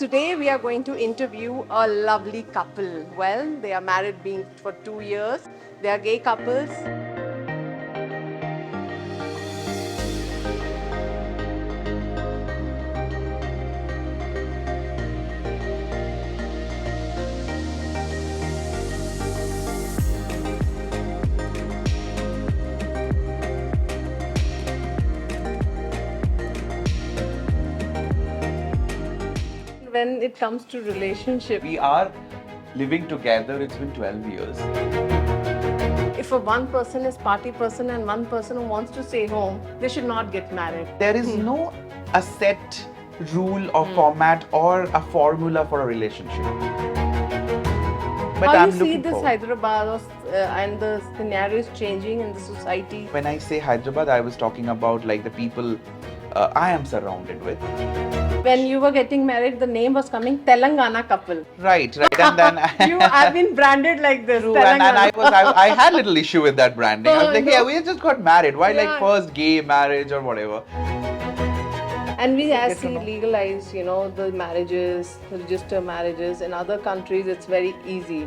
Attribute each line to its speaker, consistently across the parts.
Speaker 1: today we are going to interview a lovely couple. Well, they are married being for 2 years. They are gay couples. When it comes to relationship,
Speaker 2: We are living together, it's been 12 years.
Speaker 1: if a one person is party person and one person who wants to stay home, they should not get married.
Speaker 2: There is no a set rule or format or a formula for a relationship. But
Speaker 1: How
Speaker 2: I'm
Speaker 1: you see
Speaker 2: looking
Speaker 1: this
Speaker 2: forward.
Speaker 1: Hyderabad and the scenarios changing in the society?
Speaker 2: When I say Hyderabad, I was talking about like the people I am surrounded with.
Speaker 1: When you were getting married, the name was coming Telangana couple.
Speaker 2: Right. And then
Speaker 1: You have been branded like this.
Speaker 2: True, and I had little issue with that branding. I was
Speaker 1: Oh,
Speaker 2: like,
Speaker 1: no.
Speaker 2: yeah, we just got married. Why
Speaker 1: Yeah.
Speaker 2: like first gay marriage or whatever?
Speaker 1: And we
Speaker 2: Get to
Speaker 1: actually
Speaker 2: know.
Speaker 1: legalize, the marriages, the register marriages. In other countries, it's very easy.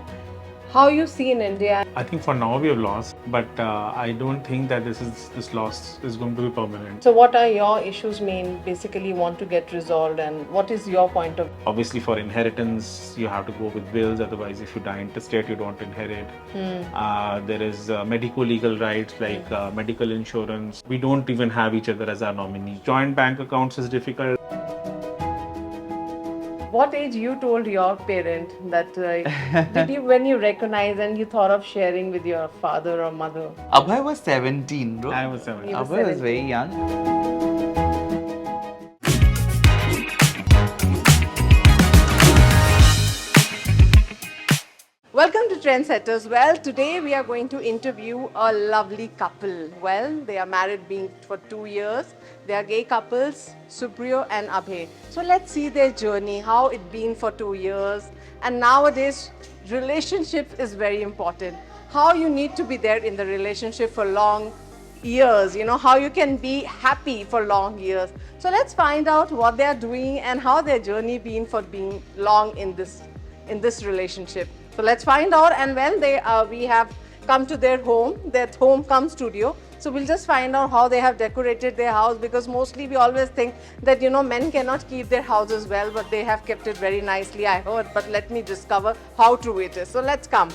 Speaker 1: How you see in India?
Speaker 3: I think for now we have lost, but I don't think that this loss is going to be permanent.
Speaker 1: So what are your issues basically want to get resolved, and what is your point of view?
Speaker 3: Obviously, for inheritance, you have to go with wills. Otherwise, if you die intestate, you don't inherit. There is medico-legal rights like medical insurance. We don't even have each other as our nominee. Joint bank accounts is difficult.
Speaker 1: What age you told your parent that did you when you recognize and you thought of sharing with your father or mother?
Speaker 2: Abhay was 17, bro.
Speaker 3: I was 7.
Speaker 1: You were
Speaker 2: Abhay was
Speaker 1: 17.
Speaker 2: very young.
Speaker 1: Welcome to Trendsetters. Well, today we are going to interview a lovely couple. Well, they are married being for 2 years. They are gay couples, Supriyo and Abhay. So let's see their journey, how it been for 2 years. And nowadays, relationship is very important. How you need to be there in the relationship for long years, how you can be happy for long years. So let's find out what they are doing and how their journey been for being long in this relationship. So let's find out. And when we have come to their home come studio. So we'll just find out how they have decorated their house, because mostly we always think that men cannot keep their houses well, but they have kept it very nicely, I heard. But let me discover how true it is. So let's come.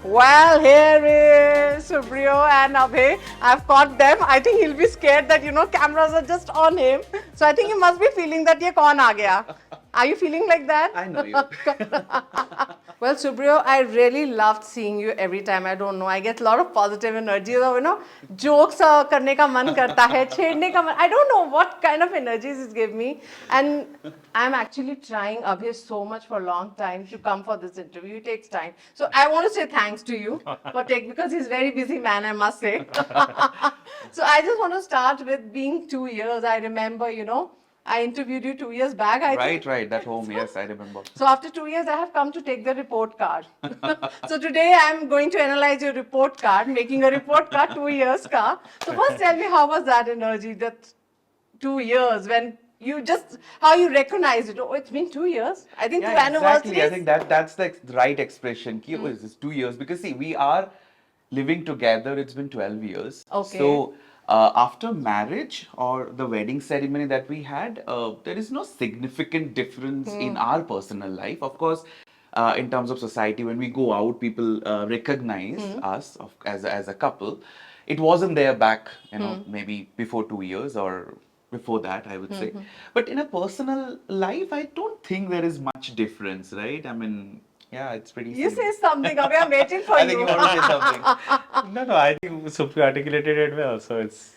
Speaker 1: Well, here is Supriyo and Abhay. I've caught them. I think he'll be scared that cameras are just on him. So I think he must be feeling that ye kaun aa gaya. Are you feeling like that?
Speaker 2: I know you.
Speaker 1: Well, Supriyo, I really loved seeing you every time. I don't know. I get a lot of positive energy. Jokes karne ka man karta hai, chhedne ka man. I don't know what kind of energies it gives me. And I'm actually trying Abhay so much for a long time to come for this interview. It takes time. So I want to say thanks to you because he's a very busy man, I must say. So I just want to start with being 2 years. I remember, I interviewed you 2 years back, I think.
Speaker 2: Right, that home, yes, I remember.
Speaker 1: So after 2 years, I have come to take the report card. So today I'm going to analyze your report card, making a report card 2 years ka. So first tell me, how was that energy, that 2 years, when how you recognize it? Oh, it's been 2 years. I think 2 anniversaries.
Speaker 2: Exactly. I think that's the right expression. Ki, oh, is this 2 years? Because see, we are living together, it's been 12 years.
Speaker 1: Okay.
Speaker 2: So after marriage or the wedding ceremony that we had, there is no significant difference in our personal life. Of course, in terms of society, when we go out, people recognize us as a couple. It wasn't there back, maybe before 2 years or before that, I would say. But in a personal life, I don't think there is much difference, right? I mean, yeah, it's pretty
Speaker 1: You
Speaker 2: same.
Speaker 1: say something, Abhay, I'm waiting for
Speaker 2: I
Speaker 1: you.
Speaker 2: think you want to say something.
Speaker 3: No, I think Supriyo articulated it well. So it's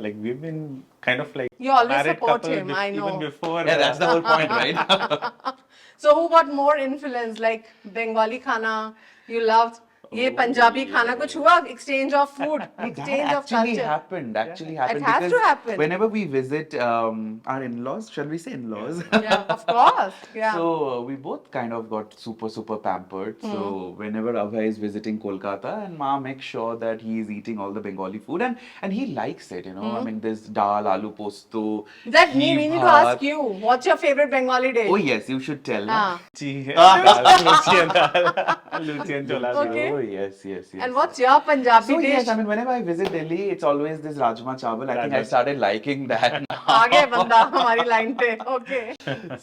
Speaker 3: like we've been kind of like
Speaker 1: You always
Speaker 3: married
Speaker 1: support
Speaker 3: couple
Speaker 1: him, I know.
Speaker 3: even before.
Speaker 2: Yeah, that's the whole point, right?
Speaker 1: So who got more influence, like Bengali khana? You loved ये पंजाबी खाना कुछ हुआ? Exchange of food,
Speaker 2: That
Speaker 1: exchange of
Speaker 2: actually
Speaker 1: culture.
Speaker 2: happened. Actually happened
Speaker 1: It has to
Speaker 2: because
Speaker 1: happen.
Speaker 2: whenever we visit our in-laws, shall we say in-laws?
Speaker 1: Yeah, of course. Yeah.
Speaker 2: So we both kind of got super pampered. So whenever Abhay is visiting Kolkata, and Ma makes sure that he is eating all the Bengali food, and he likes it. I mean, there's dal, aloo posto.
Speaker 1: That
Speaker 2: ghee
Speaker 1: we need to
Speaker 2: bhat.
Speaker 1: ask you. What's your favorite Bengali dish?
Speaker 2: Oh yes, you should tell. Na?
Speaker 1: Ah.
Speaker 3: Lucian Chola.
Speaker 1: Okay.
Speaker 2: Oh yes.
Speaker 1: And what's your Punjabi
Speaker 2: So
Speaker 1: dish?
Speaker 2: yes, I mean, whenever I visit Delhi, it's always this Rajma Chawal. I think I started liking that now.
Speaker 1: आ गए बंदा हमारी line पे. Okay.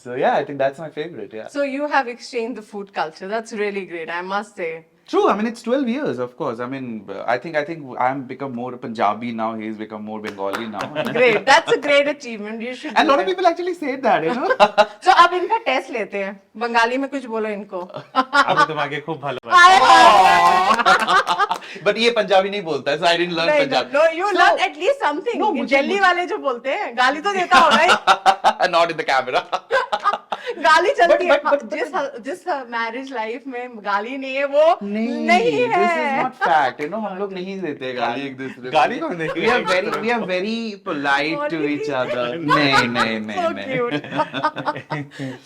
Speaker 2: So yeah, I think that's my favorite. Yeah.
Speaker 1: So you have exchanged the food culture. That's really great, I must say.
Speaker 2: True. I mean, it's 12 years, of course. I mean, I think I'm become more Punjabi now. He's become more Bengali now.
Speaker 1: Great. That's a great achievement. You should.
Speaker 2: And a lot
Speaker 1: do
Speaker 2: of
Speaker 1: that.
Speaker 2: people actually say that,
Speaker 1: So अब इनका test लेते हैं. बंगाली में कुछ बोलो इनको.
Speaker 3: अभी तुम्हारे खूब भालो
Speaker 2: But ये पंजाबी नहीं बोलता, so I didn't learn Punjabi.
Speaker 1: No, you learn at least something.
Speaker 2: No,
Speaker 1: Delhi वाले जो बोलते हैं, गाली तो देता होगा ही.
Speaker 2: Not in the camera.
Speaker 1: गाली चलती है.
Speaker 2: but-
Speaker 1: जिस मैरिज लाइफ में गाली नहीं है वो नहीं है.
Speaker 2: This is not fact. हम लोग नहीं देते गाली एक दूसरे को.
Speaker 3: गाली कौन देती है?
Speaker 2: We are very polite to each other. नहीं.
Speaker 1: So cute.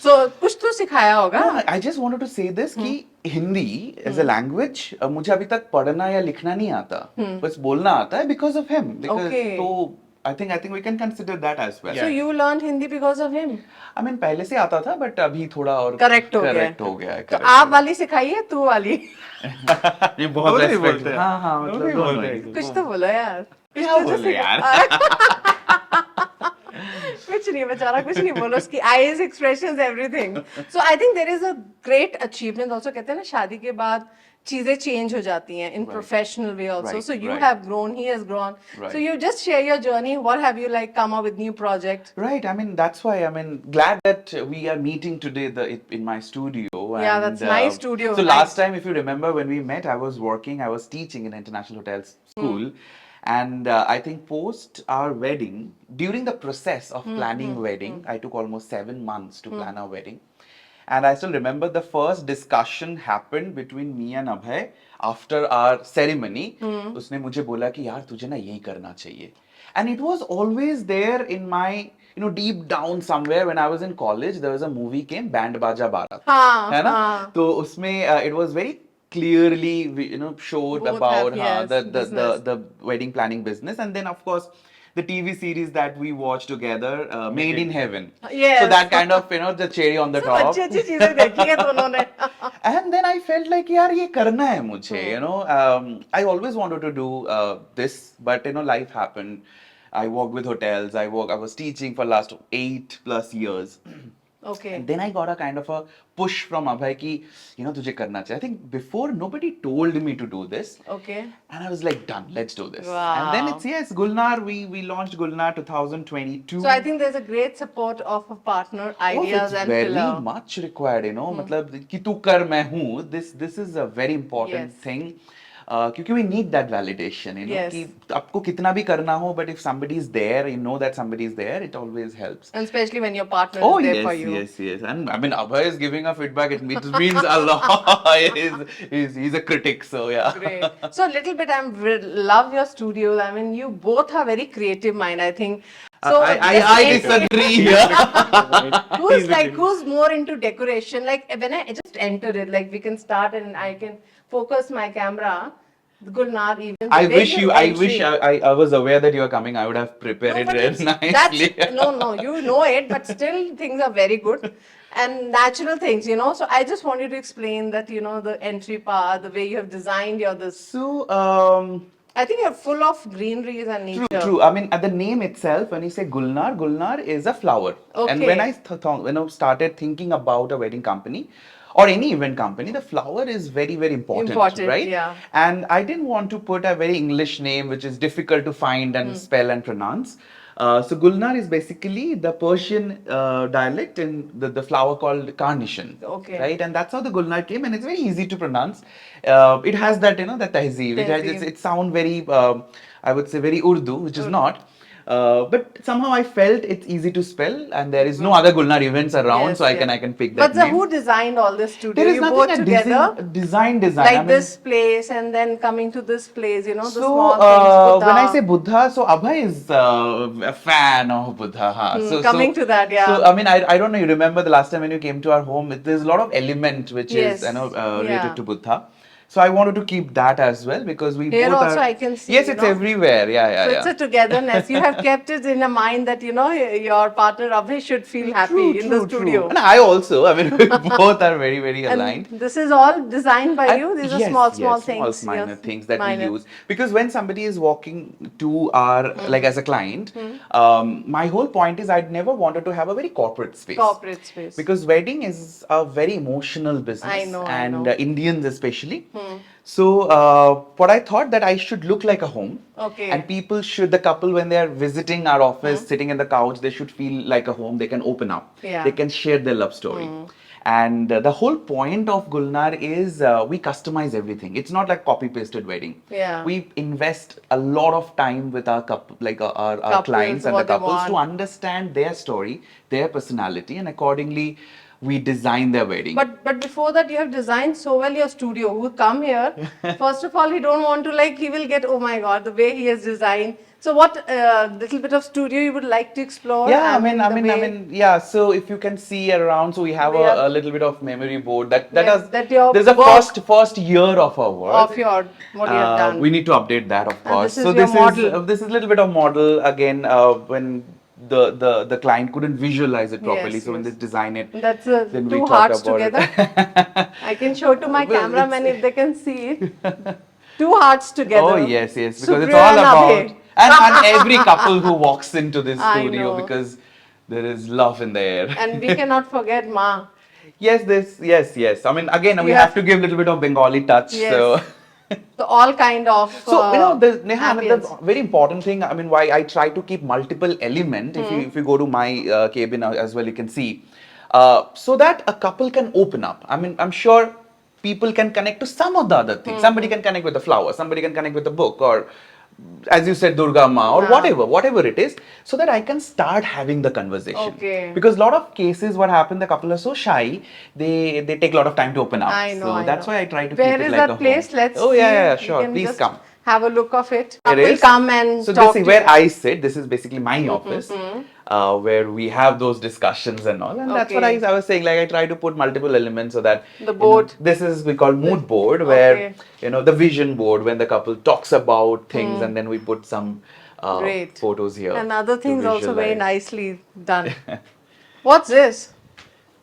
Speaker 1: So कुछ तो सिखाया होगा.
Speaker 2: No, I just wanted to say this कि हिंदी as a language मुझे अभी तक पढ़ना या लिखना नहीं आता. बस बोलना आता है because of him. Because
Speaker 1: Okay.
Speaker 2: तो I think we can consider that as well.
Speaker 1: So you learned Hindi because of him.
Speaker 2: I mean पहले से आता था but अभी थोड़ा और
Speaker 1: Correct हो गया.
Speaker 2: correct हो गया है.
Speaker 1: तो आप वाली सिखाई है तू वाली.
Speaker 2: नहीं बहुत
Speaker 3: दोनों ही
Speaker 2: respect.
Speaker 3: बोलते हैं.
Speaker 2: हाँ
Speaker 3: दोनों
Speaker 2: मतलब
Speaker 3: ही
Speaker 2: दोनों
Speaker 3: बोलते
Speaker 2: ही.
Speaker 3: हैं.
Speaker 1: कुछ तो बोलो यार.
Speaker 2: क्या बोले यार?
Speaker 1: कुछ नहीं बेचारा कुछ नहीं बोलो उसकी eyes expressions everything. So I think there is a great achievement also. कहते हैं ना शादी के बाद चीजें चेंज हो जाती हैं in professional way also.
Speaker 2: Right,
Speaker 1: So you
Speaker 2: right.
Speaker 1: have grown, he has grown.
Speaker 2: Right.
Speaker 1: So you just share your journey. What have you like come up with new project?
Speaker 2: Right. I mean, that's why glad that we are meeting today in my studio.
Speaker 1: Yeah,
Speaker 2: and,
Speaker 1: that's nice studio,
Speaker 2: So
Speaker 1: nice.
Speaker 2: last time, if you remember, when we met, I was teaching in International Hotels School. And I think post our wedding, during the process of planning wedding, I took almost 7 months to plan our wedding. And I still remember the first discussion happened between me and Abhay after our ceremony. उसने मुझे बोला कि यार तुझे ना यही करना चाहिए. And it was always there in my, deep down somewhere when I was in college, there was a movie came, Band Baja Barat.
Speaker 1: हाँ,
Speaker 2: है ना?
Speaker 1: हाँ.
Speaker 2: तो उसमें it was very clearly, showed
Speaker 1: Both
Speaker 2: about
Speaker 1: have, yes, business.
Speaker 2: the wedding planning business. And then of course, the TV series that we watched together, Made in Heaven.
Speaker 1: Yes.
Speaker 2: So that kind of, the cherry on the
Speaker 1: सब
Speaker 2: top.
Speaker 1: अच्छी अच्छी चीजें देखी है दोनों ने.
Speaker 2: And then I felt like, यार ये करना है मुझे, I always wanted to do this, but life happened. I worked with hotels. I was teaching for last 8+ years.
Speaker 1: Okay.
Speaker 2: And then I got a kind of a push from Abhay ki, तुझे करना चाहिए. I think before nobody told me to do this.
Speaker 1: Okay.
Speaker 2: And I was like, done, let's do this.
Speaker 1: Wow.
Speaker 2: And then it's Gulnar. We launched Gulnar 2022.
Speaker 1: So I think there's a great support of a partner, ideas
Speaker 2: it's
Speaker 1: and
Speaker 2: very
Speaker 1: pillar.
Speaker 2: much required, मतलब कि तू कर मैं हूँ. This is a very important
Speaker 1: Yes.
Speaker 2: thing. क्योंकि we need that validation,
Speaker 1: Yes.
Speaker 2: कि आपको कितना भी करना हो, but if somebody is there, that somebody is there, it always helps.
Speaker 1: And especially when your partner
Speaker 2: Oh
Speaker 1: is there
Speaker 2: yes,
Speaker 1: for you.
Speaker 2: yes. And I mean, Abhay is giving a feedback. It means a lot. He's a critic, so yeah.
Speaker 1: Great. So a little bit, love your studios. I mean, you both have very creative mind. I think. So
Speaker 2: I disagree here.
Speaker 1: who's more into decoration? Like when I just entered it, like we can start and I can focus my camera. Gulnar even.
Speaker 2: I
Speaker 1: the
Speaker 2: wish I was aware that you are coming. I would have prepared it very nicely.
Speaker 1: No, you know it, but still things are very good and natural things, So I just want you to explain that, the entry path, the way you have designed this.
Speaker 2: So,
Speaker 1: I think you're full of greeneries and nature.
Speaker 2: True. I mean, at the name itself, when you say Gulnar is a flower.
Speaker 1: Okay.
Speaker 2: And when I started thinking about a wedding company or any event company, the flower is very, very important, right?
Speaker 1: Yeah.
Speaker 2: And I didn't want to put a very English name, which is difficult to find and spell and pronounce. So Gulnar is basically the Persian dialect in the flower called carnation.
Speaker 1: Okay.
Speaker 2: Right, and that's how the Gulnar came, and it's very easy to pronounce. It has that that tehzeeb. It sounds very, I would say, very Urdu, which is not. But somehow I felt it's easy to spell, and there is no other Gulnar events around,
Speaker 1: Yes,
Speaker 2: so I
Speaker 1: yes.
Speaker 2: can pick that
Speaker 1: But
Speaker 2: name.
Speaker 1: who designed all this studio?
Speaker 2: There is
Speaker 1: You
Speaker 2: nothing
Speaker 1: both
Speaker 2: a
Speaker 1: together?
Speaker 2: design.
Speaker 1: Like
Speaker 2: I mean,
Speaker 1: this place and then coming to this place, you know, the
Speaker 2: so
Speaker 1: small things,
Speaker 2: when I
Speaker 1: Buddha.
Speaker 2: say Buddha, so Abhay is a fan of Buddha. Huh?
Speaker 1: Coming to that, yeah.
Speaker 2: So I mean, I don't know. You remember the last time when you came to our home? There's a lot of element which is
Speaker 1: Yes,
Speaker 2: related
Speaker 1: yeah.
Speaker 2: to Buddha. So I wanted to keep that as well because we
Speaker 1: Here
Speaker 2: both
Speaker 1: also
Speaker 2: are.
Speaker 1: I can see,
Speaker 2: Yes,
Speaker 1: you
Speaker 2: it's
Speaker 1: know.
Speaker 2: everywhere. Yeah,
Speaker 1: So it's a togetherness. You have kept it in a mind that, you know, your partner Abhay should feel happy in the studio.
Speaker 2: And I also. I mean, we both are very, very aligned.
Speaker 1: And this is all designed by
Speaker 2: And
Speaker 1: you? These are
Speaker 2: yes,
Speaker 1: small
Speaker 2: yes, small
Speaker 1: things.
Speaker 2: minor
Speaker 1: Yes,
Speaker 2: things that
Speaker 1: minor.
Speaker 2: we use because when somebody is walking to our like as a client, my whole point is I'd never wanted to have a very corporate space.
Speaker 1: Corporate space.
Speaker 2: Because wedding is a very emotional business,
Speaker 1: I know,
Speaker 2: and Indians especially.
Speaker 1: Hmm.
Speaker 2: So what I thought that I should look like a home,
Speaker 1: Okay.
Speaker 2: and people should, the couple when they are visiting our office, sitting in the couch, they should feel like a home. They can open up.
Speaker 1: Yeah.
Speaker 2: They can share their love story. And the whole point of Gulnar is we customize everything. It's not like copy pasted wedding.
Speaker 1: Yeah.
Speaker 2: We invest a lot of time with our couple, like our
Speaker 1: Couples,
Speaker 2: clients and the
Speaker 1: what they
Speaker 2: couples to
Speaker 1: want.
Speaker 2: understand their story, their personality, and accordingly we design their wedding.
Speaker 1: But before that, you have designed so well your studio. Who come here? First of all, he don't want to like. He will get, oh my God, the way he has designed. So what little bit of studio you would like to explore?
Speaker 2: Yeah,
Speaker 1: the way-
Speaker 2: yeah. So if you can see around, so we have
Speaker 1: We have-
Speaker 2: a little bit of memory board that
Speaker 1: Yes,
Speaker 2: has
Speaker 1: that your
Speaker 2: there's a
Speaker 1: work-
Speaker 2: first year of our work.
Speaker 1: of your what you have done.
Speaker 2: We need to update that, of
Speaker 1: And
Speaker 2: course.
Speaker 1: this is
Speaker 2: So
Speaker 1: your
Speaker 2: this
Speaker 1: model.
Speaker 2: is this is a little bit of model again when the client couldn't visualize it properly.
Speaker 1: Yes,
Speaker 2: So when they
Speaker 1: yes.
Speaker 2: design it,
Speaker 1: That's
Speaker 2: then we
Speaker 1: two
Speaker 2: talk
Speaker 1: hearts
Speaker 2: about
Speaker 1: together.
Speaker 2: it.
Speaker 1: I can show to my
Speaker 2: Well,
Speaker 1: cameraman
Speaker 2: it's-
Speaker 1: if they can see it. Two hearts together.
Speaker 2: Oh yes, because it's
Speaker 1: Supriyo
Speaker 2: all
Speaker 1: and
Speaker 2: about
Speaker 1: Abhay.
Speaker 2: and every couple who walks into this
Speaker 1: I
Speaker 2: studio
Speaker 1: know.
Speaker 2: because there is love in the air.
Speaker 1: And we cannot forget Ma.
Speaker 2: Yes. I mean, again, we
Speaker 1: You
Speaker 2: have
Speaker 1: have-
Speaker 2: to give a little bit of Bengali touch.
Speaker 1: Yes.
Speaker 2: So,
Speaker 1: So all kind of
Speaker 2: Neha, I mean, the
Speaker 1: ambience.
Speaker 2: very important thing. I mean, why I try to keep multiple element. If you go to my cabin as well, you can see, so that a couple can open up. I mean, I'm sure people can connect to some of the other things. Somebody can connect with the flower. Somebody can connect with the book, or as you said, Durga Ma, or
Speaker 1: Yeah.
Speaker 2: whatever it is, so that I can start having the conversation.
Speaker 1: Okay.
Speaker 2: Because a lot of cases, what happen, the couple are so shy, they take a lot of time to open up.
Speaker 1: I know.
Speaker 2: So
Speaker 1: I
Speaker 2: that's
Speaker 1: know.
Speaker 2: why I try to
Speaker 1: Where
Speaker 2: keep it
Speaker 1: is
Speaker 2: like
Speaker 1: that
Speaker 2: a
Speaker 1: place?
Speaker 2: home.
Speaker 1: Let's
Speaker 2: Oh
Speaker 1: see.
Speaker 2: yeah,
Speaker 1: We
Speaker 2: sure.
Speaker 1: can
Speaker 2: Please
Speaker 1: just
Speaker 2: come.
Speaker 1: Have a look of it.
Speaker 2: It
Speaker 1: We'll
Speaker 2: is.
Speaker 1: come and
Speaker 2: So
Speaker 1: talk
Speaker 2: this is
Speaker 1: to
Speaker 2: where
Speaker 1: you.
Speaker 2: I sit. This is basically my office, where we have those discussions and all. And that's what
Speaker 1: Okay.
Speaker 2: I was saying. Like I try to put multiple elements so that
Speaker 1: The board.
Speaker 2: this is we call mood board, where
Speaker 1: Okay.
Speaker 2: the vision board when the couple talks about things, and then we put some
Speaker 1: Great.
Speaker 2: photos here.
Speaker 1: And other
Speaker 2: to
Speaker 1: things also very
Speaker 2: visualize.
Speaker 1: nicely done. What's this?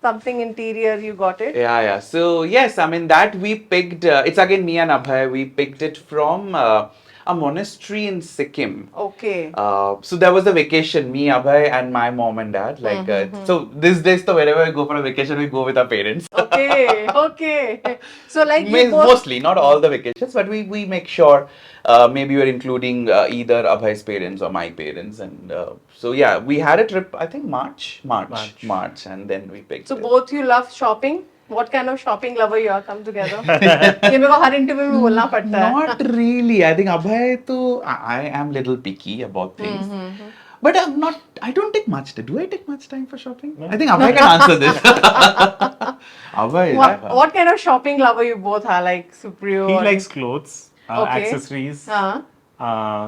Speaker 1: Something interior, you got it?
Speaker 2: Yeah. So yes, I mean that we picked. It's again me and Abhay. We picked it from a monastery in Sikkim.
Speaker 1: Okay.
Speaker 2: So there was a vacation, me, Abhay, and my mom and dad. Like so, these days, so wherever we go for a vacation, we go with our parents.
Speaker 1: Okay. So like you both,
Speaker 2: Mostly, not all the vacations, but we make sure maybe we're including either Abhay's parents or my parents, and so yeah, we had a trip. I think March, and then we picked.
Speaker 1: so
Speaker 2: it.
Speaker 1: both you love shopping? What kind of shopping lover you are? Come together. ये मेरे को हर interview में बोलना पड़ता है.
Speaker 2: Not really. I think Abhay, I am little picky about things. But I'm not. I don't take much. Do I take much time for shopping? I think Abhay can answer this. Abhay.
Speaker 1: What kind of shopping lover you both are? Like Supriyo?
Speaker 3: He
Speaker 1: or-
Speaker 3: likes clothes,
Speaker 1: Okay.
Speaker 3: accessories.
Speaker 1: Uh-huh.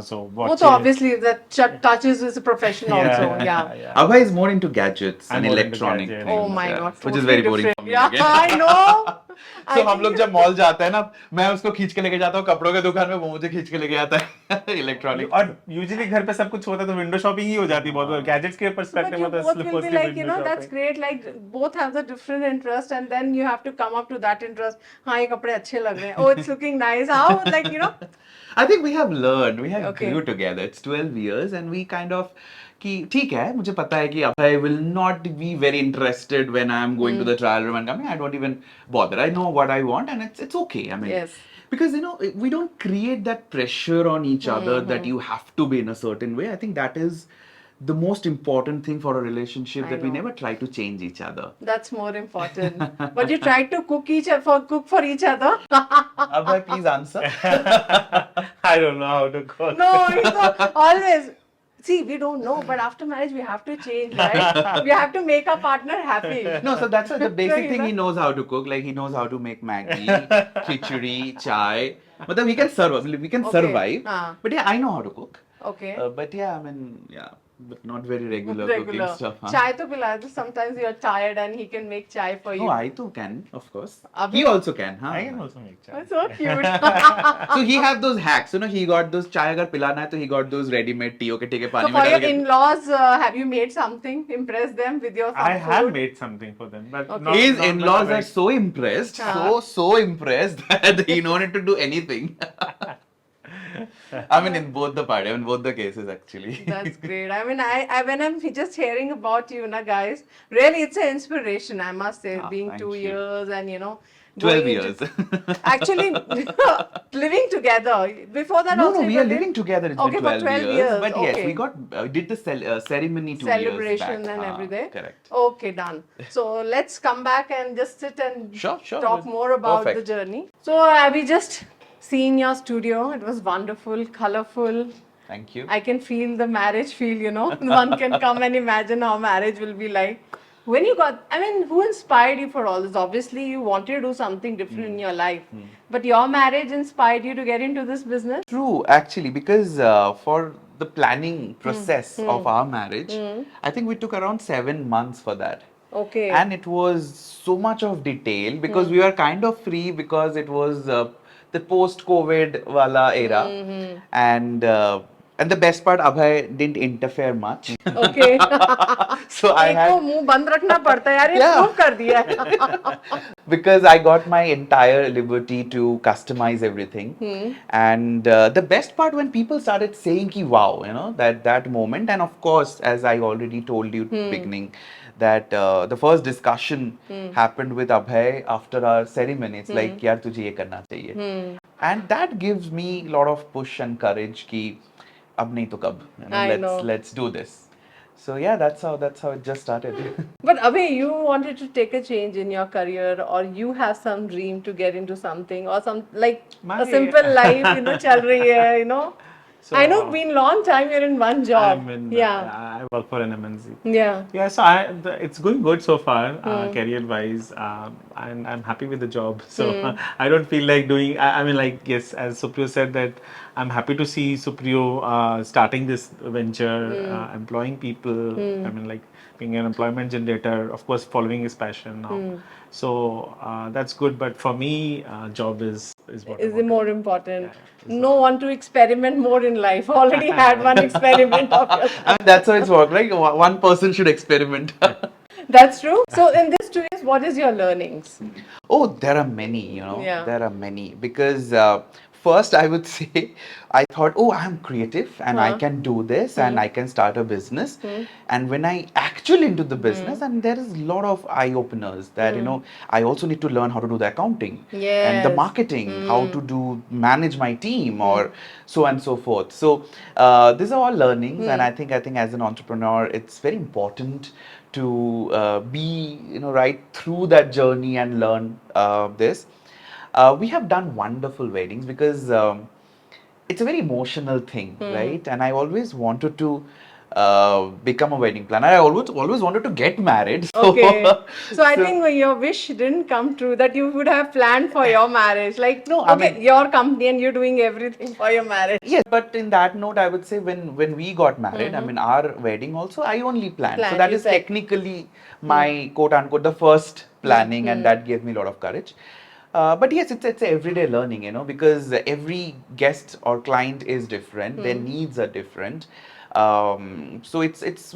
Speaker 3: So
Speaker 1: Well,
Speaker 3: watches.
Speaker 1: so obviously that touches is a profession also. Yeah.
Speaker 2: Abhay is more into gadgets
Speaker 3: I'm
Speaker 2: and
Speaker 3: more into
Speaker 2: electronic
Speaker 3: gadgets.
Speaker 2: things,
Speaker 1: Oh my
Speaker 2: yeah,
Speaker 1: God.
Speaker 2: which is
Speaker 1: totally
Speaker 2: very boring
Speaker 1: different.
Speaker 2: for me.
Speaker 1: Yeah,
Speaker 2: again.
Speaker 1: I know.
Speaker 2: So हम लोग जब mall जाते हैं ना, मैं उसको खींच के लेके जाता हूँ कपड़ों के दुकान में, वो मुझे खींच के लेके जाता है इलेक्ट्रॉनिक.
Speaker 3: और यूजुअली घर पे सब कुछ होता है तो विंडो शॉपिंग ही हो जाती है बहुत बार गैजेट्स के
Speaker 1: But
Speaker 3: पर्सपेक्टिव
Speaker 1: you
Speaker 3: में तो
Speaker 1: both will
Speaker 3: slippers
Speaker 1: be
Speaker 3: की
Speaker 1: like,
Speaker 3: window
Speaker 1: that's
Speaker 3: shopping.
Speaker 1: great. Like both have the different interest, and then you have to come up to that interest. हाँ ये कपड़े अच्छे लग रहे हैं. Oh, it's looking nice. How like.
Speaker 2: I think we have learned, we have
Speaker 1: Okay.
Speaker 2: grew together. It's 12 years and we kind of कि ठीक है मुझे पता है कि I will not be very interested when I am going to the trial room and coming. I don't even bother. I know what I want and it's okay. I mean,
Speaker 1: Yes.
Speaker 2: because we don't create that pressure on each other that you have to be in a certain way. I think that is the most important thing for a relationship,
Speaker 1: I
Speaker 2: that we
Speaker 1: know.
Speaker 2: never try to change each other.
Speaker 1: That's more important. But you try to cook for each other.
Speaker 2: Abhay, please answer.
Speaker 3: I don't know how to cook.
Speaker 1: No, always. See, we don't know, but after marriage we have to change, right? We have to make our partner happy.
Speaker 2: No, so that's the basic thing.
Speaker 1: Right.
Speaker 2: He knows how to cook. Like he knows how to make Maggi, khichdi, chai. But then we can survive. We can
Speaker 1: Okay.
Speaker 2: survive. But yeah, I know how to cook.
Speaker 1: Okay.
Speaker 2: But yeah, I mean, yeah, but not very regular cooking stuff. Huh?
Speaker 1: Chai to pila do. Sometimes you're tired and he can make chai for you.
Speaker 2: No, I too can, of course.
Speaker 1: Abhi-
Speaker 2: He also can, huh?
Speaker 3: I can also make chai.
Speaker 1: That's so cute.
Speaker 2: So he have those hacks, you know. He got those chai agar pilana hai, to he got those ready-made tea. Okay, take a
Speaker 1: So
Speaker 2: pani
Speaker 1: for
Speaker 2: mein
Speaker 1: your
Speaker 2: dal ke-
Speaker 1: in-laws, have you made something? Impress them with your
Speaker 3: I
Speaker 1: food?
Speaker 3: have made something for them, but
Speaker 1: Okay.
Speaker 3: not,
Speaker 2: His
Speaker 3: not
Speaker 2: in-laws
Speaker 3: like-
Speaker 2: are so impressed,
Speaker 1: Ah.
Speaker 2: so impressed that he no need to do anything. I mean, in both the party, in both the cases, actually.
Speaker 1: That's great. I mean, I when I'm just hearing about you, na guys, really it's an inspiration, I must say,
Speaker 2: Ah,
Speaker 1: being
Speaker 2: thank
Speaker 1: 2
Speaker 2: you.
Speaker 1: years and
Speaker 2: 12
Speaker 1: going
Speaker 2: years.
Speaker 1: into- actually living together. Before that
Speaker 2: No,
Speaker 1: also
Speaker 2: no, we
Speaker 1: you
Speaker 2: are
Speaker 1: were
Speaker 2: living together. It's
Speaker 1: Okay,
Speaker 2: been
Speaker 1: for
Speaker 2: 12,
Speaker 1: 12
Speaker 2: years.
Speaker 1: years,
Speaker 2: But yes,
Speaker 1: okay.
Speaker 2: we got did the ceremony 2 years
Speaker 1: celebration
Speaker 2: back.
Speaker 1: and
Speaker 2: Ah,
Speaker 1: everything.
Speaker 2: Correct.
Speaker 1: Okay, done. So let's come back and just sit and
Speaker 2: Sure,
Speaker 1: talk
Speaker 2: we'll-
Speaker 1: more about the
Speaker 2: perfect.
Speaker 1: journey. So we just seen your studio. It was wonderful, colorful.
Speaker 2: Thank you.
Speaker 1: I can feel the marriage feel. One can come and imagine how marriage will be like. When you got, I mean, who inspired you for all this? Obviously, you wanted to do something different in your life, but your marriage inspired you to get into this business?
Speaker 2: True, actually, because for the planning process of our marriage, I think we took around 7 months for that.
Speaker 1: Okay.
Speaker 2: And it was so much of detail because we were kind of free because it was the post-COVID wala era, and the best part, Abhay didn't interfere much.
Speaker 1: Okay.
Speaker 2: So I
Speaker 1: एक को
Speaker 2: had
Speaker 1: मुंह बंद रखना पड़ता है यार ये
Speaker 2: Yeah.
Speaker 1: prove कर दिया है.
Speaker 2: because I got my entire liberty to customize everything. And the best part when people started saying ki wow, that moment. And of course, as I already told you beginning, that the first discussion happened with Abhay after our ceremony. It's like yaar tujhe ye karna chahiye. And that gives me a lot of push and courage ki ab nahi to kab.
Speaker 1: I know.
Speaker 2: Let's do this. So yeah, that's how it just started.
Speaker 1: But Abhay, you wanted to take a change in your career, or you have some dream to get into something, or some like a
Speaker 3: My-
Speaker 1: simple life, chal rahi hai,
Speaker 3: So,
Speaker 1: I know, been long time you're in one job.
Speaker 3: I'm in,
Speaker 1: yeah.
Speaker 3: I work for an MNC.
Speaker 1: Yeah.
Speaker 3: Yeah, so it's going good so far, career-wise, and I'm happy with the job. So I don't feel like doing. I mean, like yes, as Supriyo said, that I'm happy to see Supriyo starting this venture, employing people. I mean, like being an employment generator. Of course, following his passion now. So that's good. But for me, job is what I
Speaker 1: Is
Speaker 3: want
Speaker 1: it
Speaker 3: to
Speaker 1: more
Speaker 3: do.
Speaker 1: important?
Speaker 3: Yeah,
Speaker 1: No one to experiment more in life. Already had one experiment of yourself.
Speaker 2: I mean, that's how it's worked, right? One person should experiment.
Speaker 1: That's true. So in this 2 years, what is your learnings?
Speaker 2: Oh, there are many,
Speaker 1: Yeah.
Speaker 2: There are many. Because first, I would say, I thought, oh, I'm creative and I can do this and I can start a business. And when I actually into the business, and there is a lot of eye openers that, I also need to learn how to do the accounting and the
Speaker 1: Yes.
Speaker 2: marketing, how to manage my team or so and so forth. So these are all learnings, and I think as an entrepreneur, it's very important to be right through that journey and learn this. We have done wonderful weddings because it's a very emotional thing, right? And I always wanted to become a wedding planner. I always wanted to get married. So,
Speaker 1: Okay. So I think your wish didn't come true, that you would have planned for your marriage. Like,
Speaker 2: No, I
Speaker 1: okay,
Speaker 2: mean-
Speaker 1: your company and you're doing everything for your marriage.
Speaker 2: Yes, but in that note, I would say when we got married, I mean our wedding also, I only planned. So
Speaker 1: Planned,
Speaker 2: that
Speaker 1: you
Speaker 2: is
Speaker 1: said.
Speaker 2: technically my quote unquote the first planning, and that gave me a lot of courage. But yes, it's everyday learning, because every guest or client is different. Their needs are different. So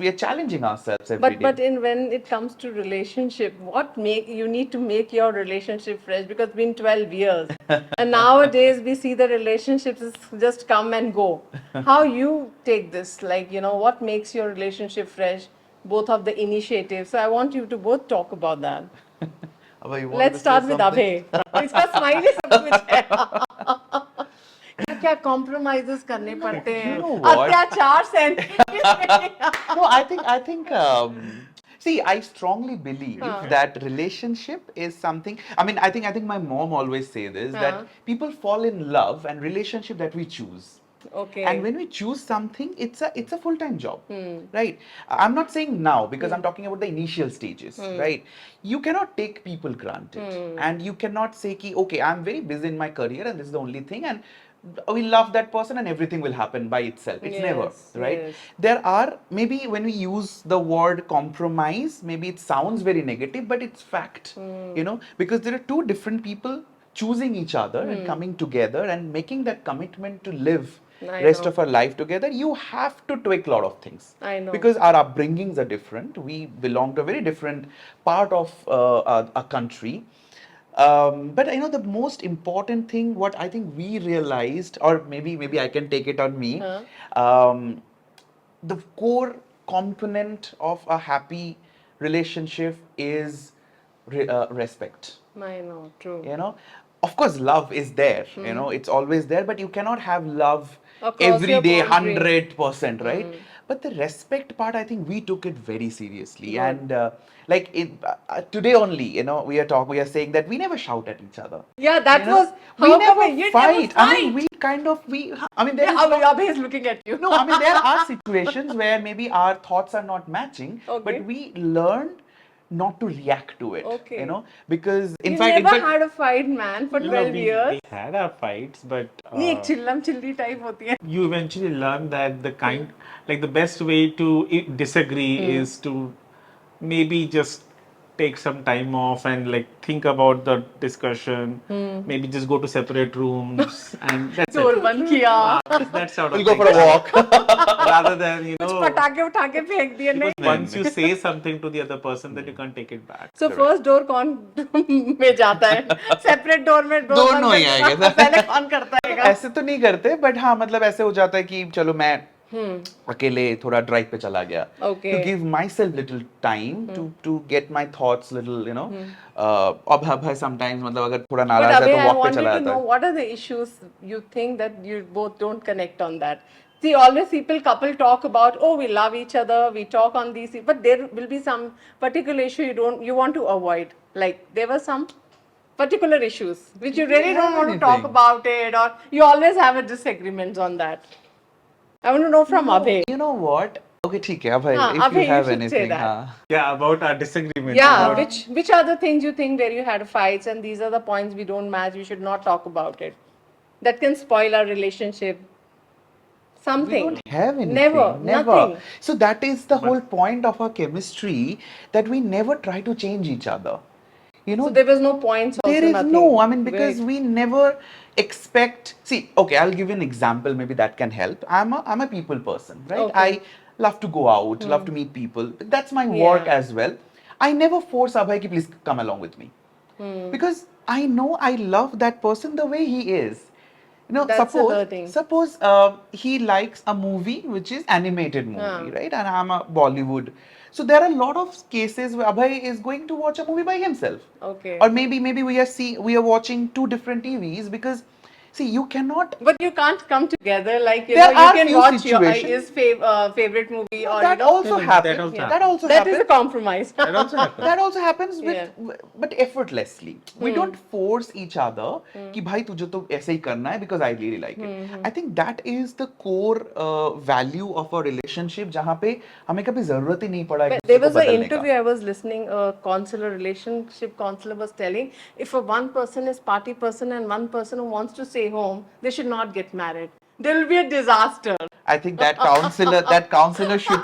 Speaker 2: we are challenging ourselves every day.
Speaker 1: But when it comes to relationship, what you need to make your relationship fresh, because it's been 12 years and nowadays we see the relationships is just come and go. How you take this, like what makes your relationship fresh, both of the initiatives? So I want you to both talk about that.
Speaker 2: Abhay, you want
Speaker 1: Let's
Speaker 2: to say
Speaker 1: start with
Speaker 2: something?
Speaker 1: Abhay. इसका smile ही सब कुछ है. क्या compromises करने पड़ते हैं?
Speaker 2: You know what?
Speaker 1: अत्याचार सहन.
Speaker 2: No, I think see, I strongly believe that relationship is something. I mean, I think my mom always say this, that people fall in love and relationship that we choose.
Speaker 1: Okay.
Speaker 2: And when we choose something, it's a full-time job, right? I'm not saying now because I'm talking about the initial stages, right? You cannot take people granted, and you cannot say, ki, okay, I'm very busy in my career, and this is the only thing, and we love that person, and everything will happen by itself. It's never,
Speaker 1: Yes,
Speaker 2: right?
Speaker 1: yes.
Speaker 2: There are, maybe when we use the word compromise, maybe it sounds very negative, but it's fact, because there are two different people choosing each other and coming together and making that commitment to live
Speaker 1: I
Speaker 2: rest
Speaker 1: know.
Speaker 2: of our life together. You have to tweak a lot of things,
Speaker 1: I know.
Speaker 2: because our upbringings are different. We belong to a very different part of a country. But I know the most important thing, what I think we realized, or maybe I can take it on me.
Speaker 1: Huh?
Speaker 2: Um, the core component of a happy relationship is respect.
Speaker 1: I know, true.
Speaker 2: Of course love is there, it's always there, but you cannot have love
Speaker 1: Across
Speaker 2: every
Speaker 1: your
Speaker 2: day
Speaker 1: boundary.
Speaker 2: 100%, right? But the respect part, I think we took it very seriously.
Speaker 1: Good.
Speaker 2: And like today only, we are saying that we never shout at each other.
Speaker 1: Yeah, that was
Speaker 2: we
Speaker 1: how come
Speaker 2: never
Speaker 1: you
Speaker 2: fight.
Speaker 1: never
Speaker 2: I mean,
Speaker 1: fight?
Speaker 2: there
Speaker 1: Yeah,
Speaker 2: is
Speaker 1: Abhay is looking at you.
Speaker 2: no, I mean, there are situations where maybe our thoughts are not matching,
Speaker 1: Okay.
Speaker 2: but we learned not to react to it.
Speaker 1: Okay.
Speaker 2: Because in
Speaker 1: You
Speaker 2: fact,
Speaker 1: never had a fight, man, for
Speaker 3: No,
Speaker 1: 12 years.
Speaker 3: we had our fights, but
Speaker 1: नहीं एक चिल्लम chilli type होती है.
Speaker 3: you eventually learn that like the best way to disagree is to maybe just take some time off and like think about the discussion. Maybe just go to separate rooms and that's
Speaker 1: चोर
Speaker 3: it.
Speaker 1: बंद किया.
Speaker 3: That sort of
Speaker 2: we'll go
Speaker 3: thing.
Speaker 2: for a walk.
Speaker 3: Rather than
Speaker 1: कुछ पटाखे उठा के फेंक दिए नहीं.
Speaker 3: once you say something to the other person, then you can't take it back.
Speaker 1: So first door कौन में जाता है? Separate door में door
Speaker 2: दोनों
Speaker 1: बंद
Speaker 2: ही
Speaker 1: करके
Speaker 2: आएंगे.
Speaker 1: पहले कौन करता है?
Speaker 2: ऐसे तो नहीं करते, बट हाँ, मतलब ऐसे हो जाता है कि चलो मैं अकेले थोड़ा ड्राइव पे चला गया,
Speaker 1: Okay.
Speaker 2: to give myself little time to get my thoughts little, अब है sometimes, मतलब अगर थोड़ा
Speaker 1: But
Speaker 2: नाराज है
Speaker 1: Abhay,
Speaker 2: तो
Speaker 1: I
Speaker 2: वॉक पे
Speaker 1: wanted
Speaker 2: चला
Speaker 1: to
Speaker 2: जाता
Speaker 1: know
Speaker 2: है.
Speaker 1: what are the issues you think that you both don't connect on that. See, always couple talk about, oh, we love each other, we talk on these, but there will be some particular issue you want to avoid. Like there were some particular issues which you really don't want to talk
Speaker 2: anything.
Speaker 1: about it, or you always have a disagreement on that. I want to know from Abhay.
Speaker 2: You know what? Okay, ठीक है, Abhay,
Speaker 1: हाँ,
Speaker 2: if
Speaker 1: Abhay,
Speaker 2: you
Speaker 1: you
Speaker 2: have
Speaker 1: should say
Speaker 2: anything,
Speaker 1: that.
Speaker 2: हाँ.
Speaker 3: Yeah, about our disagreements.
Speaker 1: Yeah,
Speaker 3: about-
Speaker 1: which are the things you think where you had fights and these are the points we don't match, we should not talk about it. That can spoil our relationship. Something.
Speaker 2: We don't have anything.
Speaker 1: Never. Nothing.
Speaker 2: So that is the whole point of our chemistry, that we never try to change each other.
Speaker 1: So there was no points also,
Speaker 2: There is
Speaker 1: nothing.
Speaker 2: no, I mean, because
Speaker 1: Great.
Speaker 2: we never expect. See, okay, I'll give you an example. Maybe that can help. I'm a people person, right?
Speaker 1: Okay.
Speaker 2: I love to go out, love to meet people. That's my work
Speaker 1: Yeah.
Speaker 2: as well. I never force Abhay ki please come along with me, because I know I love that person the way he is.
Speaker 1: That's another thing.
Speaker 2: suppose he likes a movie which is animated movie, right? And I'm a Bollywood. So there are a lot of cases where Abhay is going to watch a movie by himself.
Speaker 1: Okay.
Speaker 2: Or maybe we are watching two different TVs, because see, you cannot.
Speaker 1: But you can't come together like you
Speaker 2: There
Speaker 1: know you
Speaker 2: are
Speaker 1: can
Speaker 2: few
Speaker 1: watch
Speaker 2: situations.
Speaker 1: his favorite movie or
Speaker 2: That
Speaker 1: you know
Speaker 2: also
Speaker 3: No,
Speaker 2: happens.
Speaker 3: that also
Speaker 2: That also
Speaker 1: that is
Speaker 2: happens.
Speaker 1: a compromise.
Speaker 3: That also happens.
Speaker 2: That also happens with,
Speaker 1: Yeah.
Speaker 2: but effortlessly. We don't force each other कि भाई तुझे तो ऐसे ही करना है because I really like it. I think that is the core value of a relationship, जहाँ पे हमें कभी जरूरत ही नहीं पड़ा एक
Speaker 1: But
Speaker 2: दूसरे
Speaker 1: there
Speaker 2: को
Speaker 1: was an
Speaker 2: बदलने का.
Speaker 1: interview I was listening, a relationship counselor was telling, if a one person is party person and one person who wants to stay home, they should not get married. There will be a disaster.
Speaker 2: I think that counselor should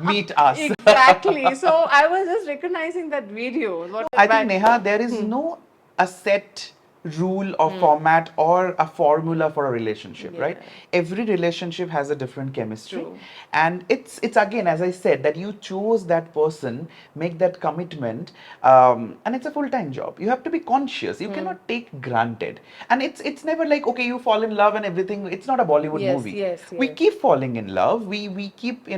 Speaker 2: meet us.
Speaker 1: Exactly. So I was just recognizing that video.
Speaker 2: I think, Neha, there is no a set rule or format or a formula for a relationship, right? Every relationship has a different chemistry.
Speaker 1: True.
Speaker 2: And it's again, as I said, that you chose that person, make that commitment, and it's a full-time job. You have to be conscious. You cannot take granted. And it's never like, okay, you fall in love and everything. It's not a Bollywood
Speaker 1: Yes,
Speaker 2: movie.
Speaker 1: yes,
Speaker 2: We
Speaker 1: yes.
Speaker 2: keep falling in love. We keep,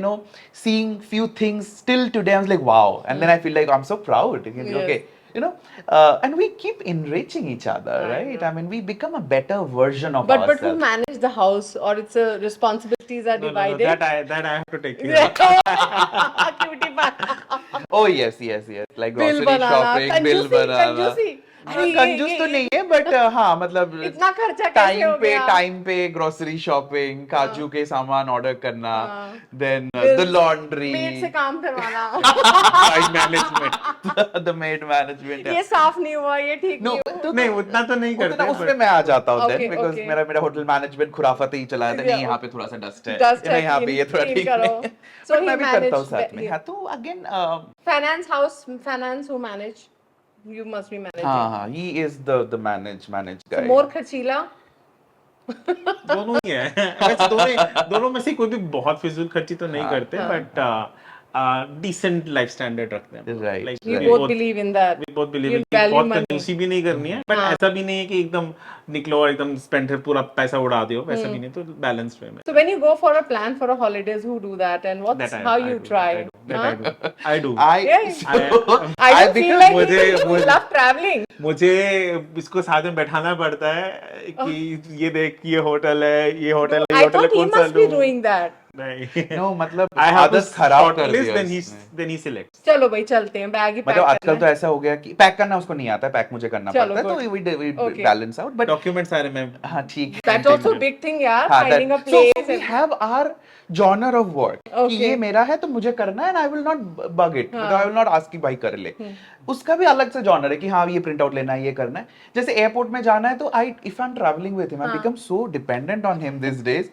Speaker 2: seeing few things. Still today, I was like, wow. And then I feel like I'm so proud. Okay. And we keep enriching each other, right?
Speaker 1: know.
Speaker 2: I mean, we become a better version of
Speaker 1: But
Speaker 2: ourselves.
Speaker 1: who manage the house or its responsibilities are
Speaker 3: No,
Speaker 1: divided?
Speaker 3: that I have to take care of.
Speaker 1: Cutie pie.
Speaker 2: Oh yes. Like
Speaker 1: Bill
Speaker 2: grocery
Speaker 1: banana,
Speaker 2: shopping, bill
Speaker 1: conjusi,
Speaker 2: banana.
Speaker 1: conjusi. अरे
Speaker 2: कंजूस तो नहीं है but हाँ मतलब
Speaker 1: इतना खर्चा कैसे हो गया?
Speaker 2: टाइम पे ग्रोसरी शॉपिंग, काजू के सामान ऑर्डर करना, then the
Speaker 1: Bills,
Speaker 2: laundry,
Speaker 1: maid से काम करवाना,
Speaker 2: मैनेजमेंट द मेड मैनेजमेंट.
Speaker 1: ये साफ नहीं हुआ, ये ठीक
Speaker 2: नो
Speaker 1: नहीं हुआ.
Speaker 3: नहीं उतना तो नहीं
Speaker 2: उतना
Speaker 3: करते
Speaker 2: उसमें मैं आ जाता हूँ
Speaker 1: Okay,
Speaker 2: देन बिकॉज
Speaker 1: okay.
Speaker 2: मेरा होटल मैनेजमेंट खुराफाती ही चला था. नहीं यहाँ पे थोड़ा सा डस्ट है,
Speaker 1: Dust है,
Speaker 2: नहीं यहाँ पे ये थोड़ा
Speaker 1: clean
Speaker 2: ठीक
Speaker 1: करो.
Speaker 2: नहीं है.
Speaker 1: So
Speaker 2: बट
Speaker 1: he
Speaker 2: मैं भी करता हूँ
Speaker 1: managed
Speaker 2: साथ में.
Speaker 1: yeah.
Speaker 2: हाँ तो again
Speaker 1: Finance who manage? You must be managing.
Speaker 2: हाँ he is the manage
Speaker 1: So
Speaker 2: guy.
Speaker 1: more खर्चीला?
Speaker 3: दोनों ही है. वैसे दोनों में से कोई भी बहुत फिजूल खर्ची तो नहीं करते बट डिसेंट लाइफ स्टैंडर्ड रखते हैं.
Speaker 2: Right,
Speaker 3: Like,
Speaker 1: You
Speaker 2: right.
Speaker 1: both believe in that.
Speaker 3: we both believe
Speaker 1: You
Speaker 3: in कि
Speaker 1: value
Speaker 3: बहुत
Speaker 1: money.
Speaker 3: कंजूसी भी नहीं करनी है बट
Speaker 1: हाँ.
Speaker 3: ऐसा भी नहीं है कि एकदम निकलो और एकदम स्पेंड पूरा पैसा उड़ा दियो, वैसा भी नहीं. तो बैलेंस्ड वे में.
Speaker 1: So when you go for a plan for a holidays, who do that and what's
Speaker 3: That
Speaker 1: how
Speaker 3: I
Speaker 1: you
Speaker 3: do,
Speaker 1: try?
Speaker 3: I do.
Speaker 1: Yeah.
Speaker 2: I
Speaker 1: I don't feel
Speaker 2: become
Speaker 1: like
Speaker 3: मुझे-
Speaker 1: you love traveling.
Speaker 3: मुझे इसको साथ में बैठाना पड़ता है कि ये देख ये होटल है, ये होटल है,
Speaker 1: I
Speaker 3: ये होटल है,
Speaker 1: thought he
Speaker 3: कौन सा
Speaker 1: must be
Speaker 3: लूं?
Speaker 1: doing that.
Speaker 3: नहीं.
Speaker 2: no मतलब
Speaker 3: I have to
Speaker 2: आदत खराब कर
Speaker 3: shortlist,
Speaker 2: दिया
Speaker 3: then
Speaker 2: उसने.
Speaker 3: then he selects.
Speaker 1: चलो भाई चलते हैं, बैग ही पैक
Speaker 2: मतलब आजकल
Speaker 1: करना
Speaker 2: तो
Speaker 1: है.
Speaker 2: ऐसा हो गया कि पैक करना उसको नहीं आता है, पैक मुझे करना
Speaker 1: चलो,
Speaker 2: पड़ता है.
Speaker 1: good.
Speaker 2: तो we
Speaker 1: Okay.
Speaker 2: balance out. But
Speaker 3: document सारे मैं
Speaker 2: हाँ ठीक है.
Speaker 1: That's also a big thing यार,
Speaker 2: हाँ,
Speaker 1: finding a
Speaker 2: that- so
Speaker 1: place.
Speaker 2: we have our genre of work कि
Speaker 1: Okay.
Speaker 2: ये मेरा है तो मुझे करना है and I will not bug it. मतलब I will not ask कि भाई कर ले. उसका भी अलग से genre है कि हाँ ये प्रिंट आउट लेना है, ये करना है. जैसे एयरपोर्ट में जाना है तो if I'm traveling with him, I become so dependent on him these days.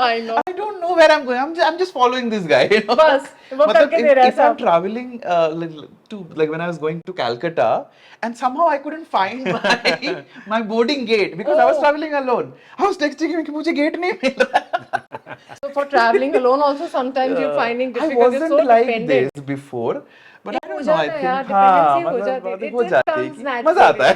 Speaker 1: I know.
Speaker 2: I don't know where I'm going. I'm just following this guy. You know?
Speaker 1: बस वो
Speaker 2: मतलब
Speaker 1: करके दे रहा है
Speaker 2: if I'm
Speaker 1: सब.
Speaker 2: traveling like when I was going to Calcutta and somehow I couldn't find my boarding gate because I was
Speaker 1: Oh.
Speaker 2: traveling alone. I was texting him कि मुझे gate नहीं मिल रहा.
Speaker 1: So for traveling alone also sometimes you're finding
Speaker 2: I
Speaker 1: difficult. You're
Speaker 2: wasn't
Speaker 1: so
Speaker 2: like
Speaker 1: dependent.
Speaker 2: this before. But I
Speaker 1: हो
Speaker 2: don't know. I
Speaker 1: जाता है
Speaker 2: think
Speaker 1: यार,
Speaker 2: हाँ
Speaker 1: dependency हो
Speaker 2: मतलब
Speaker 1: जाती है.
Speaker 2: हो
Speaker 1: It
Speaker 2: जाती है
Speaker 1: comes
Speaker 2: कि मजा आता है.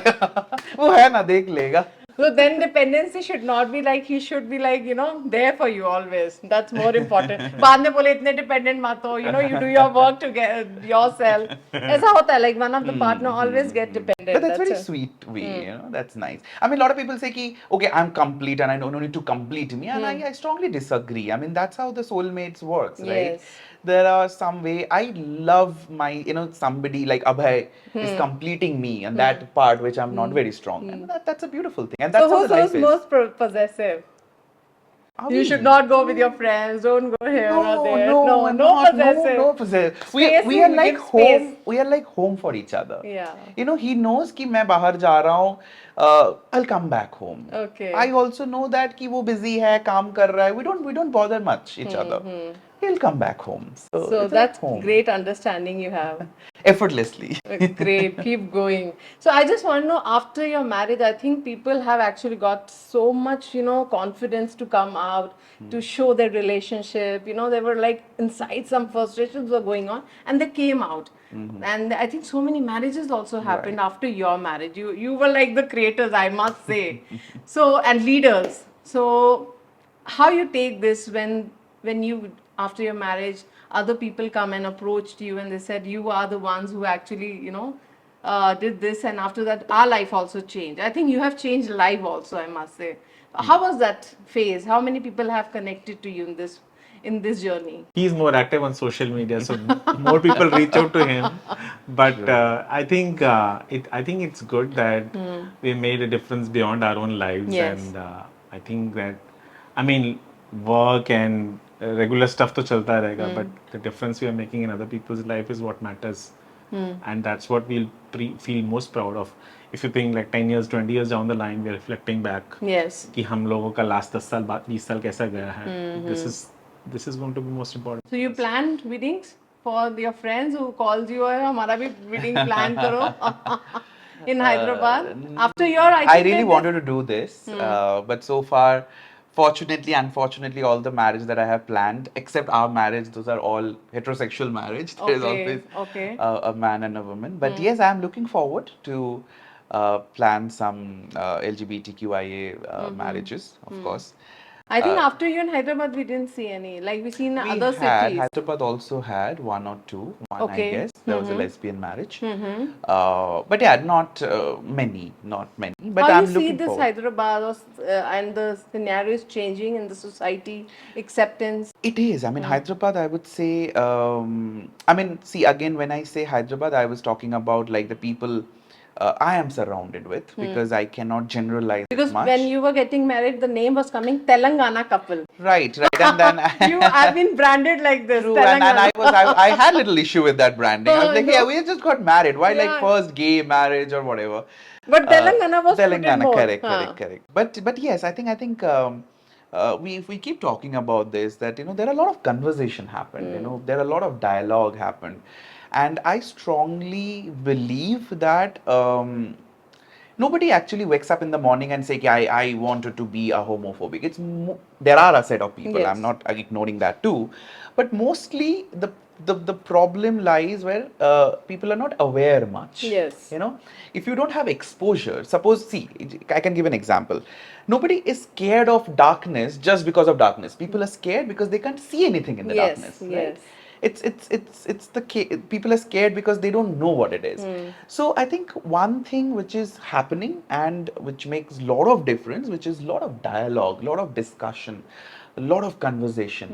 Speaker 2: वो है ना देख लेगा.
Speaker 1: So then dependency should not be like, he should be like, you know, there for you always. That's more important. बाद में बोले इतने dependent मत हो, you know, you do your work to get yourself. ऐसा होता है, like one of the partner always get dependent.
Speaker 2: But that's very
Speaker 1: it.
Speaker 2: sweet way, you know, that's nice. I mean, a lot of people say ki, okay, I'm complete and I don't need to complete me. And I strongly disagree. I mean, that's how the soulmates works, right?
Speaker 1: Yes.
Speaker 2: There are some way, I love my, you know, somebody like Abhay is completing me and that part which I'm not very strong. And that's a beautiful thing. And that's
Speaker 1: So
Speaker 2: how the life
Speaker 1: who's
Speaker 2: is.
Speaker 1: most possessive?
Speaker 2: Are
Speaker 1: You
Speaker 2: we?
Speaker 1: should not go with your friends. Don't go here or there.
Speaker 2: No,
Speaker 1: no
Speaker 2: not,
Speaker 1: possessive.
Speaker 2: no possessive.
Speaker 1: Space
Speaker 2: We are
Speaker 1: we
Speaker 2: like
Speaker 1: give
Speaker 2: home.
Speaker 1: space.
Speaker 2: We are like home for each other.
Speaker 1: Yeah.
Speaker 2: You know, he knows कि मैं बाहर जा रहा हूँ. I'll come back home.
Speaker 1: Okay.
Speaker 2: I also know that कि वो busy है, काम कर रहा है. We don't bother much each other. He'll come back home. So it's
Speaker 1: that's
Speaker 2: like home.
Speaker 1: great understanding you have.
Speaker 2: Effortlessly.
Speaker 1: Great, keep going. So I just want to know, after your marriage, I think people have actually got so much, you know, confidence to come out, to show their relationship. You know, they were like inside some frustrations were going on, and they came out. And I think so many marriages also happened after your marriage. You were like the creators, I must say. So and leaders. So how you take this when you after your marriage other people come and approached you and they said you are the ones who actually, you know, did this, and after that our life also changed. I think you have changed life also, I must say. How was that phase? How many people have connected to you in this journey?
Speaker 3: He's more active on social media, so more people reach out to him. But I think it's good that we made a difference beyond our own lives.
Speaker 1: Yes.
Speaker 3: And I think that, I mean, work and regular stuff to chalta rahega, but the difference we are making in other people's life is what matters. And that's what we'll feel most proud of. If you think like 10 years, 20 years down the line, we're reflecting back
Speaker 1: Yes.
Speaker 3: कि हम लोगों का last 10 साल 20 साल कैसा गया है. This is going to be most important.
Speaker 1: So you planned weddings for your friends who calls you और हमारा भी wedding plan करो in Hyderabad after your
Speaker 2: I
Speaker 1: think
Speaker 2: really
Speaker 1: that
Speaker 2: wanted to do this, but so far, fortunately, unfortunately, all the marriages that I have planned, except our marriage, those are all heterosexual marriage. There is
Speaker 1: Okay,
Speaker 2: always
Speaker 1: okay.
Speaker 2: A man and a woman. But yes, I am looking forward to plan some LGBTQIA marriages, of course.
Speaker 1: I think after you in Hyderabad, we didn't see any. Like we see in
Speaker 2: We
Speaker 1: other
Speaker 2: had,
Speaker 1: cities.
Speaker 2: Hyderabad also had one or two. One,
Speaker 1: Okay.
Speaker 2: I guess. There was a lesbian marriage. But yeah, not many. But
Speaker 1: How
Speaker 2: I'm
Speaker 1: you see
Speaker 2: looking
Speaker 1: this
Speaker 2: forward.
Speaker 1: Hyderabad and the scenario is changing in the society, acceptance?
Speaker 2: It is. I mean, Hyderabad, I would say, I mean, see, again, when I say Hyderabad, I was talking about like the people I am surrounded with, because I cannot generalize it
Speaker 1: Because
Speaker 2: much.
Speaker 1: when you were getting married, the name was coming Telangana couple.
Speaker 2: Right, right, and then
Speaker 1: You have been branded like this,
Speaker 2: true, and
Speaker 1: Telangana.
Speaker 2: I had little issue with that branding. I was like,
Speaker 1: No.
Speaker 2: yeah, we just got married. Why like
Speaker 1: Yeah.
Speaker 2: first gay marriage or whatever?
Speaker 1: But Telangana was put in
Speaker 2: Telangana,
Speaker 1: more.
Speaker 2: correct, correct, correct. But yes, I think we if we keep talking about this, that there are a lot of conversation happened. There are a lot of dialogue happened, and I strongly believe that nobody actually wakes up in the morning and say, "Okay, I wanted to be a homophobic." There are a set of people.
Speaker 1: Yes.
Speaker 2: I'm not ignoring that too, but mostly the problem lies where people are not aware much.
Speaker 1: Yes.
Speaker 2: If you don't have exposure, suppose, see, I can give an example. Nobody is scared of darkness just because of darkness. People are scared because they can't see anything in the
Speaker 1: Yes,
Speaker 2: darkness.
Speaker 1: yes.
Speaker 2: Right? It's people are scared because they don't know what it is. So I think one thing which is happening and which makes a lot of difference, which is a lot of dialogue, a lot of discussion, a lot of conversation.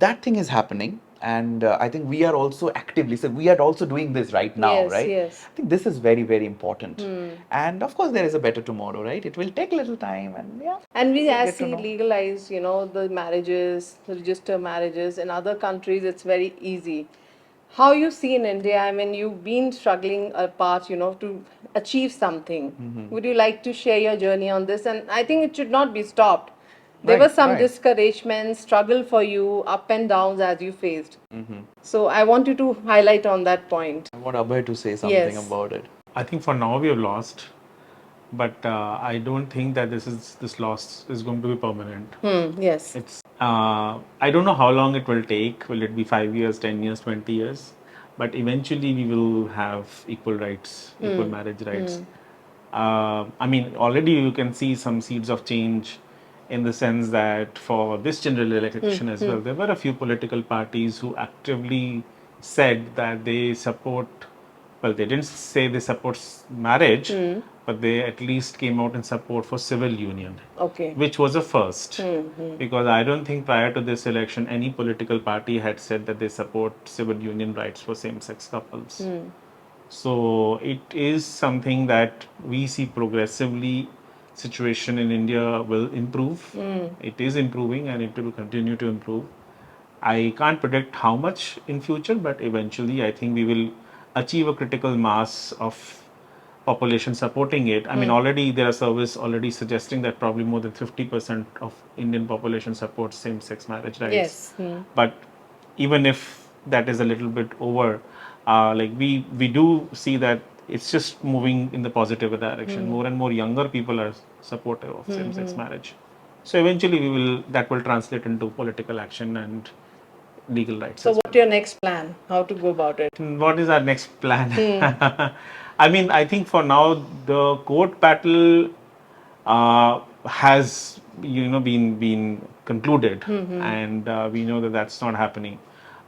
Speaker 2: That thing is happening, and I think we are also actively, so we are also doing this right now.
Speaker 1: Yes,
Speaker 2: Right,
Speaker 1: yes.
Speaker 2: I think this is very, very important. And of course there is a better tomorrow, right? It will take a little time, and yeah.
Speaker 1: And we
Speaker 2: we'll
Speaker 1: as
Speaker 2: get to
Speaker 1: see
Speaker 2: know.
Speaker 1: legalize, the marriages, the register marriages. In other countries, it's very easy. How you see in India? I mean, you've been struggling apart, to achieve something. Would you like to share your journey on this? And I think it should not be stopped. There were
Speaker 2: Right,
Speaker 1: some
Speaker 2: right.
Speaker 1: discouragement, struggle for you, up and downs as you faced. So I want you to highlight on that point.
Speaker 2: I want Abhay to say something
Speaker 1: Yes.
Speaker 2: about it.
Speaker 3: I think for now we have lost, but I don't think that this loss is going to be permanent.
Speaker 1: Yes.
Speaker 3: It's I don't know how long it will take. Will it be 5 years, 10 years, 20 years? But eventually we will have equal rights, equal marriage rights. I mean, already you can see some seeds of change, in the sense that for this general election as well, there were a few political parties who actively said that they support, well, they didn't say they support marriage, but they at least came out in support for civil union,
Speaker 1: Okay.
Speaker 3: which was a first. Because I don't think prior to this election any political party had said that they support civil union rights for same-sex couples. So it is something that we see progressively. Situation in India will improve. It is improving and it will continue to improve. I can't predict how much in future, but eventually I think we will achieve a critical mass of population supporting it. I mean, already there are surveys already suggesting that probably more than 50% of Indian population supports same-sex marriage rights.
Speaker 1: Yes.
Speaker 3: But even if that is a little bit over, like we do see that it's just moving in the positive direction. More and more younger people are supportive of same-sex marriage. So eventually that will translate into political action and legal rights.
Speaker 1: So what's your next plan? How to go about it?
Speaker 3: What is our next plan? I mean, I think for now the court battle has been concluded, and we know that that's not happening.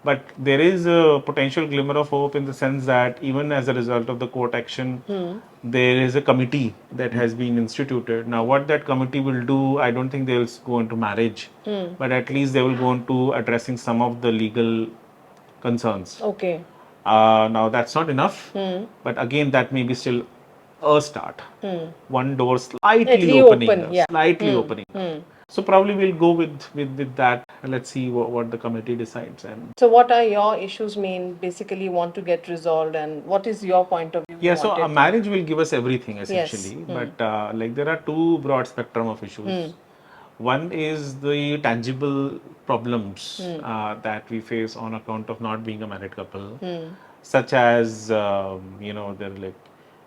Speaker 3: But there is a potential glimmer of hope, in the sense that even as a result of the court action, there is a committee that has been instituted. Now, what that committee will do, I don't think they'll go into marriage, but at least they will go into addressing some of the legal concerns.
Speaker 1: Okay.
Speaker 3: Now, that's not enough, but again, that may be still a start. One door slightly
Speaker 1: Slightly
Speaker 3: opening,
Speaker 1: open, yeah.
Speaker 3: slightly opening. So probably we'll go with that. Let's see what the committee decides. And
Speaker 1: So what are your issues basically want to get resolved, and what is your point of view?
Speaker 3: yeah, so a marriage will give us everything essentially,
Speaker 1: Yes.
Speaker 3: but like there are two broad spectrum of issues. One is the tangible problems that we face on account of not being a married couple, such as they're like,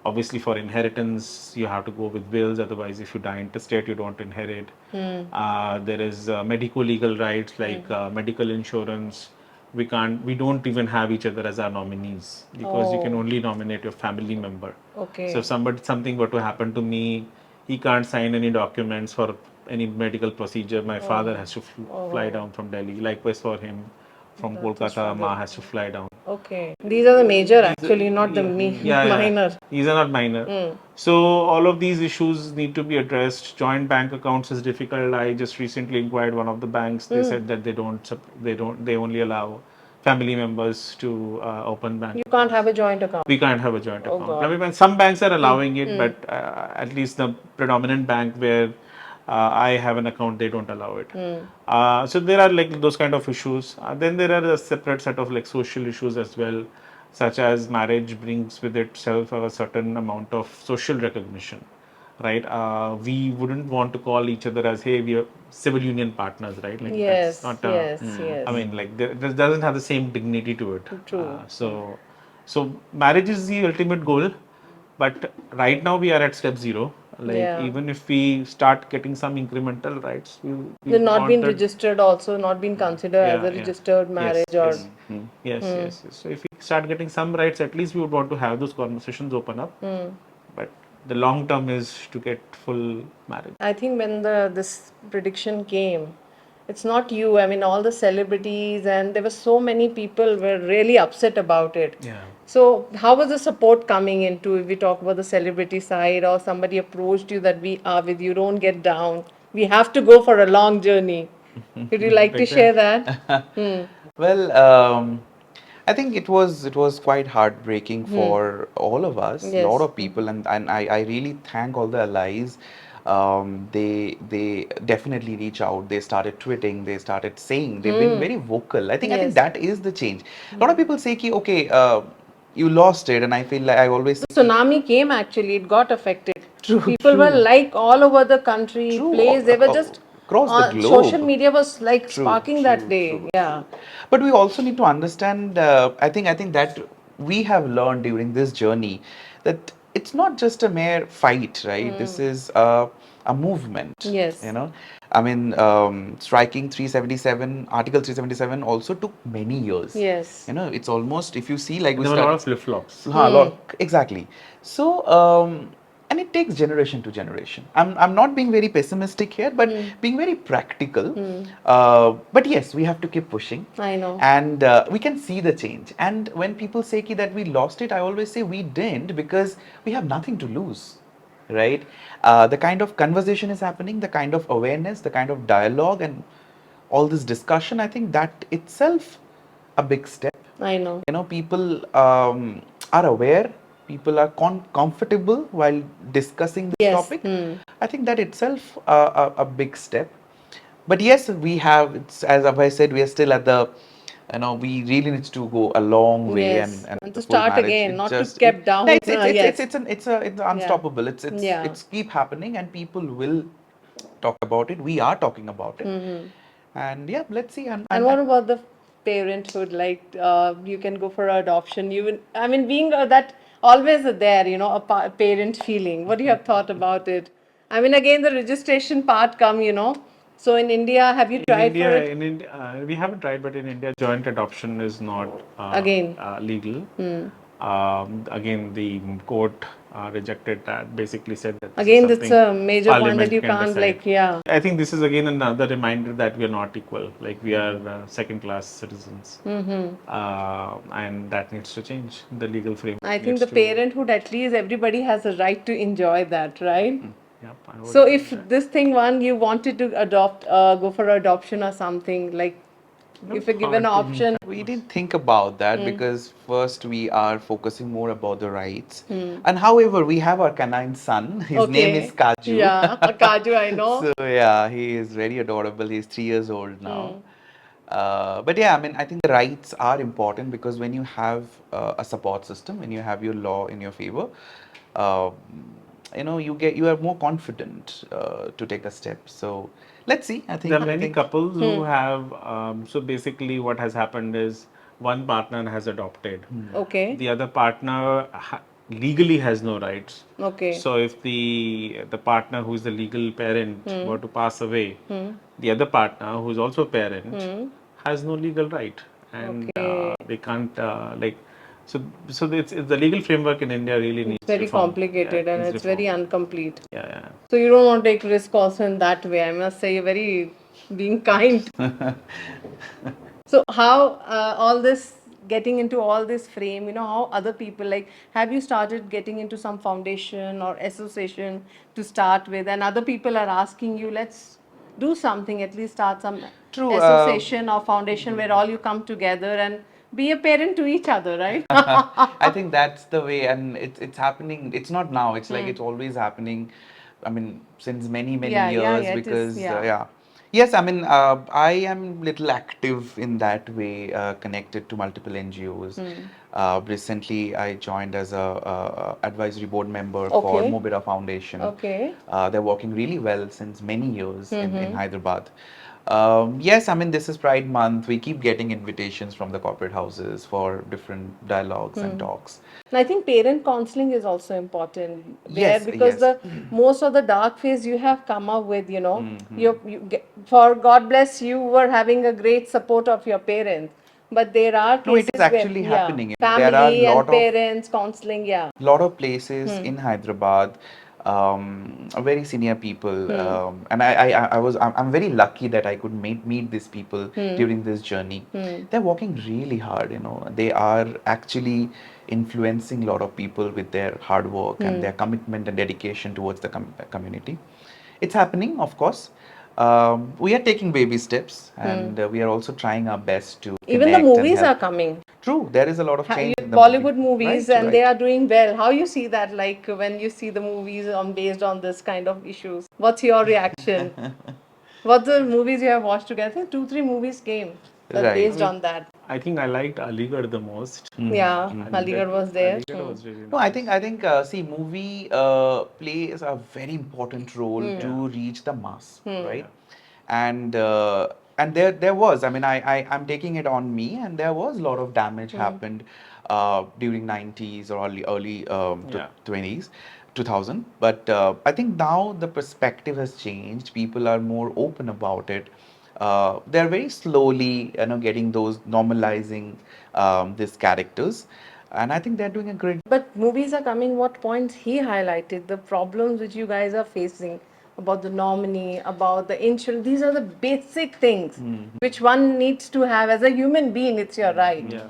Speaker 3: obviously for inheritance you have to go with wills, otherwise if you die intestate you don't inherit. There is medical legal rights, like medical insurance. We don't even have each other as our nominees, because you can only nominate your family member.
Speaker 1: Okay.
Speaker 3: So if something were to happen to me, he can't sign any documents for any medical procedure. My father has to fly down from Delhi. Likewise for him, from Kolkata, Ma has to fly down.
Speaker 1: Okay. These are the major, actually, not the minor.
Speaker 3: These are not minor. So all of these issues need to be addressed. Joint bank accounts is difficult. I just recently inquired one of the banks. They said that they only allow family members to open bank.
Speaker 1: You can't have a joint account.
Speaker 3: We can't have a joint account.
Speaker 1: God.
Speaker 3: I mean, some banks are allowing it, but at least the predominant bank where I have an account, they don't allow it. So there are like those kind of issues. Then there are a separate set of like social issues as well, such as marriage brings with itself a certain amount of social recognition, right? We wouldn't want to call each other as, hey, we are civil union partners, right? Like
Speaker 1: Yes,
Speaker 3: that's not.
Speaker 1: yes.
Speaker 3: I mean, like there doesn't have the same dignity to it.
Speaker 1: True.
Speaker 3: So marriage is the ultimate goal, but right now we are at step zero. Like
Speaker 1: Yeah.
Speaker 3: even if we start getting some incremental rights,
Speaker 1: They're not
Speaker 3: want
Speaker 1: been
Speaker 3: that-
Speaker 1: registered also, not been considered as a
Speaker 3: Yeah.
Speaker 1: registered marriage
Speaker 3: yes,
Speaker 1: or...
Speaker 3: yes, yes. So if we start getting some rights, at least we would want to have those conversations open up. But the long term is to get full marriage.
Speaker 1: I think when this prediction came, it's not you. I mean, all the celebrities and there were so many people were really upset about it.
Speaker 3: Yeah.
Speaker 1: So how was the support coming into, if we talk about the celebrity side, or somebody approached you that we are with you, don't get down. We have to go for a long journey. Would you like to share that?
Speaker 2: Well, I think it was quite heartbreaking for all of us, a
Speaker 1: Yes.
Speaker 2: lot of people, and I really thank all the allies. They definitely reach out. They started tweeting. They started saying. They've been very vocal. I think
Speaker 1: Yes.
Speaker 2: that is the change. A lot of people say, "Ki okay, you lost it," and I feel like I always
Speaker 1: The tsunami came actually, it got affected.
Speaker 2: True,
Speaker 1: People were
Speaker 2: true.
Speaker 1: like all over the country,
Speaker 2: True,
Speaker 1: place, they were just
Speaker 2: across the
Speaker 1: on
Speaker 2: globe.
Speaker 1: social media was like
Speaker 2: True,
Speaker 1: sparking that
Speaker 2: true,
Speaker 1: day.
Speaker 2: true,
Speaker 1: Yeah.
Speaker 2: But we also need to understand. I think that we have learned during this journey that it's not just a mere fight, right? This is a movement.
Speaker 1: Yes.
Speaker 2: You know, I mean, striking 377, Article 377 also took many years.
Speaker 1: Yes.
Speaker 2: You know, it's almost, if you see, like we
Speaker 3: There were a lot
Speaker 2: start.
Speaker 3: of flip flops.
Speaker 2: Exactly. So, and it takes generation to generation. I'm not being very pessimistic here, but being very practical. But yes, we have to keep pushing.
Speaker 1: I know.
Speaker 2: And we can see the change. And when people say ki, that we lost it, I always say we didn't, because we have nothing to lose. Right? The kind of conversation is happening, the kind of awareness, the kind of dialogue, and all this discussion, I think that itself a big step.
Speaker 1: I know.
Speaker 2: You know, people are aware, people are comfortable while discussing this
Speaker 1: Yes.
Speaker 2: topic. I think that itself a big step. But yes, we have, as Abhay said, we are still at the, we really need to go a long way.
Speaker 1: Yes.
Speaker 2: And
Speaker 1: And
Speaker 2: the
Speaker 1: to
Speaker 2: full
Speaker 1: start
Speaker 2: marriage,
Speaker 1: again,
Speaker 2: it
Speaker 1: not to
Speaker 2: just,
Speaker 1: kept down.
Speaker 2: No,
Speaker 1: Yes.
Speaker 2: it's unstoppable.
Speaker 1: Yeah.
Speaker 2: It's keep happening, and people will talk about it. We are talking about it. And yeah, let's see.
Speaker 1: And what about the parenthood? Like, you can go for adoption. I mean, being that always there, a parent feeling. What do you have thought about it? I mean, again, the registration part come. So in India, have you tried for it?
Speaker 3: In India, we haven't tried, but in India, joint adoption is not
Speaker 1: Again.
Speaker 3: legal. Again, the court rejected that. Basically, said that this is
Speaker 1: Again, that's
Speaker 3: something
Speaker 1: a major point
Speaker 3: Parliament
Speaker 1: that you
Speaker 3: can
Speaker 1: can't,
Speaker 3: decide.
Speaker 1: like, yeah.
Speaker 3: I think this is again another reminder that we are not equal. Like we are second-class citizens, and that needs to change. The legal framework.
Speaker 1: I think
Speaker 3: needs
Speaker 1: the
Speaker 3: to-
Speaker 1: parenthood, at least everybody has a right to enjoy that, right?
Speaker 3: Yep, I would
Speaker 1: So
Speaker 3: agree
Speaker 1: if
Speaker 3: with that.
Speaker 1: this thing one you wanted to adopt, go for adoption or something, like if you're given an
Speaker 3: thought to-
Speaker 1: option,
Speaker 2: We didn't think about that because first we are focusing more about the rights. And however, we have our canine son. His name is Kaju.
Speaker 1: Yeah, Kaju, I know.
Speaker 2: So yeah, he is very adorable. He's 3 years old now. But yeah, I mean, I think the rights are important because when you have a support system, when you have your law in your favor, uh, you are more confident to take a step. So let's see. I think
Speaker 3: There are many couples who
Speaker 1: Hmm.
Speaker 3: have. So basically, what has happened is one partner has adopted.
Speaker 1: Okay.
Speaker 3: The other partner legally has no rights.
Speaker 1: Okay.
Speaker 3: So if the partner who is the legal parent
Speaker 1: Hmm.
Speaker 3: were to pass away, the other partner who is also a parent has no legal right, and
Speaker 1: Okay.
Speaker 3: they can't like. So it's the legal framework in India really needs
Speaker 1: It's very
Speaker 3: reform.
Speaker 1: complicated
Speaker 3: Yeah,
Speaker 1: and
Speaker 3: needs
Speaker 1: it's very
Speaker 3: reform.
Speaker 1: incomplete.
Speaker 3: Yeah.
Speaker 1: So you don't want to take risk also in that way. I must say you're very being kind. So how all this getting into all this frame, how other people, like, have you started getting into some foundation or association to start with, and other people are asking you, let's do something, at least start some
Speaker 2: True,
Speaker 1: association or foundation where all you come together and be a parent to each other, right?
Speaker 2: I think that's the way, and it's happening. It's not now. It's like it's always happening. I mean, since many
Speaker 1: Yeah, yeah,
Speaker 2: years,
Speaker 1: yeah, it is,
Speaker 2: because
Speaker 1: yeah.
Speaker 2: yeah, yes. I mean, I am little active in that way, connected to multiple NGOs. Recently, I joined as a advisory board member for
Speaker 1: Okay,
Speaker 2: Mobira Foundation.
Speaker 1: okay.
Speaker 2: They're working really well since many years in Hyderabad. Yes, I mean, this is Pride Month. We keep getting invitations from the corporate houses for different dialogues and talks.
Speaker 1: And I think parent counseling is also important where
Speaker 2: Yes,
Speaker 1: because
Speaker 2: yes.
Speaker 1: the most of the dark phase you have come up with, you get, for God bless you were having a great support of your parents. But there are
Speaker 2: No, it is
Speaker 1: cases where,
Speaker 2: actually
Speaker 1: yeah,
Speaker 2: happening. There are
Speaker 1: family and parents counseling, yeah.
Speaker 2: lot of places in Hyderabad, very senior people, and I'm very lucky that I could meet these people during this journey. They're working really hard, you know. They are actually influencing a lot of people with their hard work and their commitment and dedication towards the community. It's happening, of course. We are taking baby steps, and we are also trying our best to
Speaker 1: Even the
Speaker 2: connect and
Speaker 1: movies are
Speaker 2: help.
Speaker 1: coming.
Speaker 2: True, there is a lot of change in the movie.
Speaker 1: Bollywood movies,
Speaker 2: Right,
Speaker 1: and they
Speaker 2: right.
Speaker 1: are doing well. How you see that? Like when you see the movies on based on this kind of issues, what's your reaction? What's the movies you have watched together? I think 2, 3 movies came that
Speaker 2: Right.
Speaker 1: based on that.
Speaker 3: I think I liked Aligarh the most.
Speaker 1: Yeah, Aligarh was there.
Speaker 3: Aligarh was really
Speaker 2: No,
Speaker 3: nice.
Speaker 2: I think, see, movie plays a very important role to reach the mass, right? And there was, I mean, I'm taking it on me, and there was a lot of damage happened during 90s or early
Speaker 3: Yeah.
Speaker 2: 20s. 2000, but I think now the perspective has changed. People are more open about it. They're very slowly, you know, getting those normalizing these characters, and I think they're doing a great.
Speaker 1: But movies are coming. What points he highlighted, the problems which you guys are facing about the nominee, about the insurance. These are the basic things which one needs to have as a human being. It's your right.
Speaker 3: Yeah.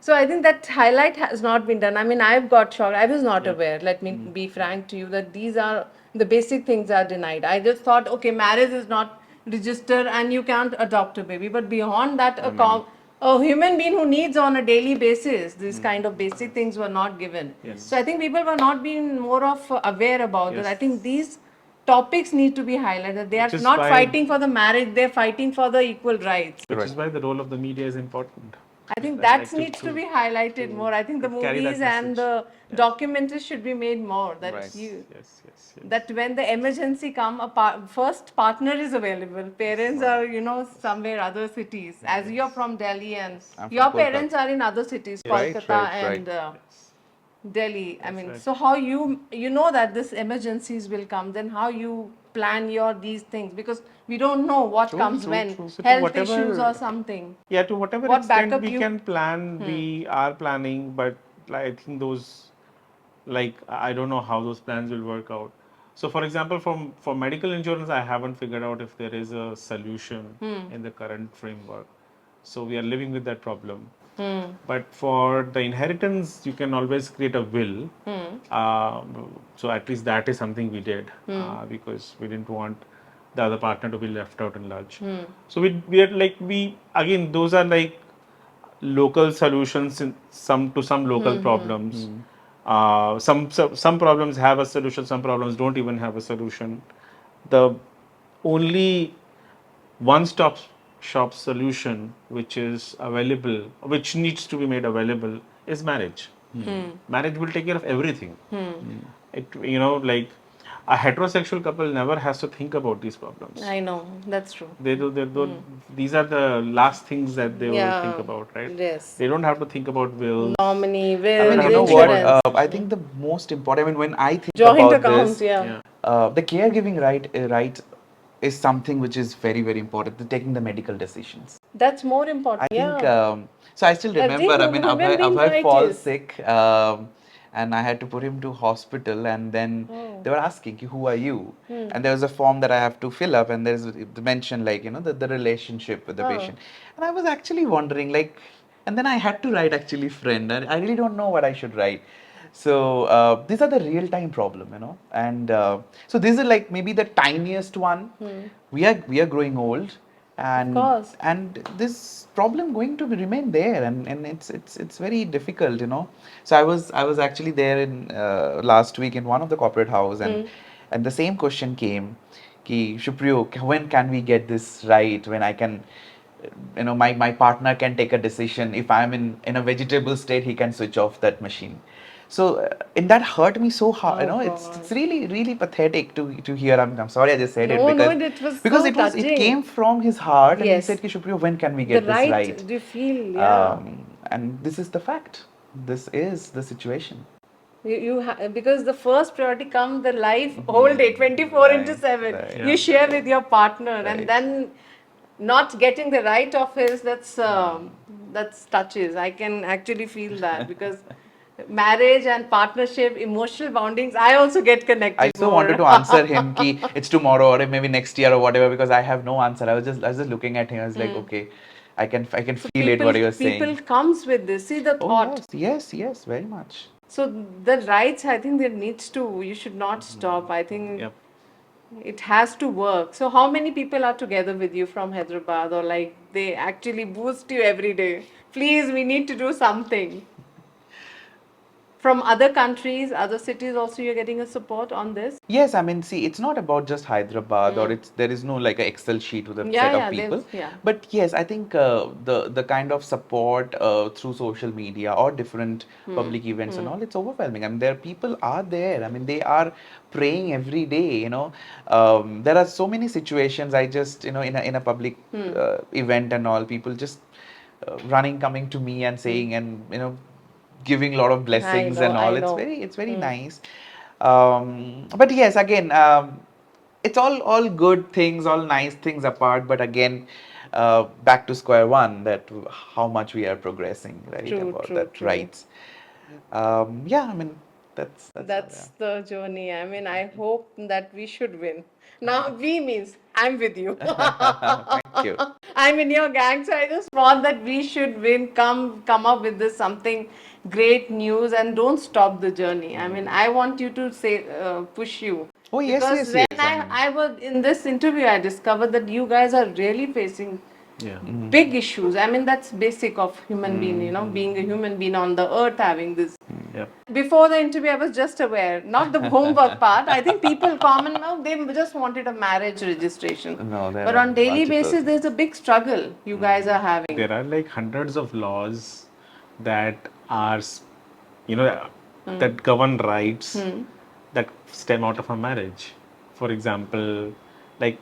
Speaker 1: So I think that highlight has not been done. I mean, I've got shocked. I was not aware. Let me be frank to you that these are the basic things are denied. I just thought, okay, marriage is not registered and you can't adopt a baby. But beyond that, a human being who needs on a daily basis these kind of basic things were not given.
Speaker 3: Yes.
Speaker 1: So I think people were not being more of aware about it. I
Speaker 3: Yes.
Speaker 1: think these topics need to be highlighted. They are
Speaker 3: Which is
Speaker 1: not
Speaker 3: why-
Speaker 1: fighting for the marriage; they're fighting for the equal rights.
Speaker 3: Which is
Speaker 2: Right.
Speaker 3: why the role of the media is important.
Speaker 1: I think
Speaker 3: That,
Speaker 1: that
Speaker 3: like,
Speaker 1: needs to be highlighted more. I think the
Speaker 3: carry that
Speaker 1: movies and
Speaker 3: message.
Speaker 1: the
Speaker 3: Yes.
Speaker 1: documentaries should be made more. That
Speaker 2: Right.
Speaker 1: you
Speaker 3: Yes, yes, yes.
Speaker 1: that when the emergency come, first partner is available. Parents are somewhere other cities. As you're from Delhi and
Speaker 2: I'm from
Speaker 1: your
Speaker 2: Kolkata.
Speaker 1: parents are in other cities,
Speaker 2: Right,
Speaker 1: Kolkata
Speaker 2: right, right.
Speaker 1: and Delhi. I mean,
Speaker 3: right.
Speaker 1: so how you know that this emergencies will come? Then how you plan your these things because we don't know what comes
Speaker 3: true,
Speaker 1: when
Speaker 3: true. So to
Speaker 1: health
Speaker 3: whatever-
Speaker 1: issues or something.
Speaker 3: Yeah, to whatever
Speaker 1: What
Speaker 3: extent
Speaker 1: backup
Speaker 3: we
Speaker 1: you-
Speaker 3: can plan, we are planning, but like, I think those, like, I don't know how those plans will work out. So, for example, for medical insurance, I haven't figured out if there is a solution in the current framework. So we are living with that problem. But for the inheritance, you can always create a will. So at least that is something we did because we didn't want the other partner to be left out in large. So we are like again, those are like local solutions in some local problems. Some problems have a solution, some problems don't even have a solution. The only one-stop shop solution which is available, which needs to be made available, is marriage. Marriage will take care of everything. It, like a heterosexual couple never has to think about these problems.
Speaker 1: I know that's true.
Speaker 3: They do. These are the last things that they will think about, right?
Speaker 1: Yes.
Speaker 3: They don't have to think about will.
Speaker 1: Nominee,
Speaker 2: I
Speaker 1: will,
Speaker 2: mean, you know what?
Speaker 1: insurance,
Speaker 2: I think the most important. I mean, when I think
Speaker 1: joint
Speaker 2: about
Speaker 1: accounts.
Speaker 2: this,
Speaker 1: Yeah.
Speaker 2: the caregiving right is something which is very important. The taking the medical decisions.
Speaker 1: That's more important.
Speaker 2: I think
Speaker 1: Yeah.
Speaker 2: so. I still remember. I mean,
Speaker 1: human being
Speaker 2: Abhay
Speaker 1: right
Speaker 2: falls
Speaker 1: is.
Speaker 2: sick, and I had to put him to hospital. And then
Speaker 1: Oh.
Speaker 2: they were asking, "Who are you?" And there was a form that I have to fill up, and there's the mention like the relationship with the patient. And I was actually wondering and then I had to write actually friend, and I really don't know what I should write. So these are the real time problem, and so this is like maybe the tiniest one. We are growing old. and
Speaker 1: course.
Speaker 2: this problem going to remain there, and it's very difficult, you know. So I was actually there in last week in one of the corporate house, and the same question came, ki Supriyo, when can we get this right, when I can, you know, my partner can take a decision. If I'm in a vegetable state, he can switch off that machine. So and that hurt me so hard, you
Speaker 1: Oh
Speaker 2: know.
Speaker 1: God.
Speaker 2: It's really pathetic to hear. I'm sorry I just said it,
Speaker 1: No, no,
Speaker 2: because
Speaker 1: it was so
Speaker 2: it
Speaker 1: touching.
Speaker 2: came from his heart, and he
Speaker 1: Yes.
Speaker 2: said, Ki Supriyo, when can we
Speaker 1: The
Speaker 2: get this
Speaker 1: right,
Speaker 2: right?
Speaker 1: do you feel, yeah.
Speaker 2: And this is the fact. This is the situation.
Speaker 1: Because the first priority comes the life whole day, 24 into 7.
Speaker 2: right.
Speaker 1: You share with your partner,
Speaker 2: Right.
Speaker 1: and then not getting the right of his, that's touches. I can actually feel that because marriage and partnership, emotional boundings, I also get connected.
Speaker 2: I so wanted to answer him ki it's tomorrow or maybe next year or whatever, because I have no answer. I was just looking at him. I was like, okay, I can feel it what you're saying.
Speaker 1: People comes with this. See the
Speaker 2: Oh
Speaker 1: thought.
Speaker 2: yes, very much.
Speaker 1: So the rights, I think there needs to. You should not stop. I think
Speaker 3: Yep.
Speaker 1: it has to work. So how many people are together with you from Hyderabad, or like they actually boost you every day? Please, we need to do something. From other countries, other cities also you're getting a support on this?
Speaker 2: Yes, I mean, see, it's not about just Hyderabad, or there is no like a Excel sheet with a
Speaker 1: Yeah,
Speaker 2: set
Speaker 1: yeah,
Speaker 2: of people.
Speaker 1: yeah.
Speaker 2: But yes, I think the kind of support through social media or different public events and all, it's overwhelming. I mean, people are there. I mean, they are praying every day. You know, there are so many situations. I just, you know, in a public event and all, people just coming to me and saying, and you know, giving a lot of blessings
Speaker 1: know,
Speaker 2: and all.
Speaker 1: I know.
Speaker 2: It's very nice. But yes, again, it's all good things, all nice things apart. But again, back to square one, that how much we are progressing, right?
Speaker 1: True,
Speaker 2: About
Speaker 1: true,
Speaker 2: that
Speaker 1: true.
Speaker 2: rights. Yeah, I mean, that's
Speaker 1: That's the journey. I mean, I hope that we should win. Now, we means I'm with you.
Speaker 2: Thank you.
Speaker 1: I'm in your gang, so I just want that we should win. Come up with this something great news, and don't stop the journey. I mean, I want you to say push you.
Speaker 2: Oh, yes,
Speaker 1: Because
Speaker 2: yes,
Speaker 1: when
Speaker 2: yes, I mean-
Speaker 1: I was in this interview, I discovered that you guys are really facing
Speaker 3: Yeah.
Speaker 1: big issues. I mean, that's basic of human being. You know, being a human being on the earth, having this.
Speaker 3: Yep.
Speaker 1: Before the interview, I was just aware, not the homework part. I think people common now, they just wanted a marriage registration.
Speaker 2: No, there
Speaker 1: But
Speaker 2: are
Speaker 1: on daily
Speaker 2: multiple
Speaker 1: basis, there's a big struggle you guys are having.
Speaker 3: There are like hundreds of laws that are, you know, that govern rights that stem out of a marriage. For example, like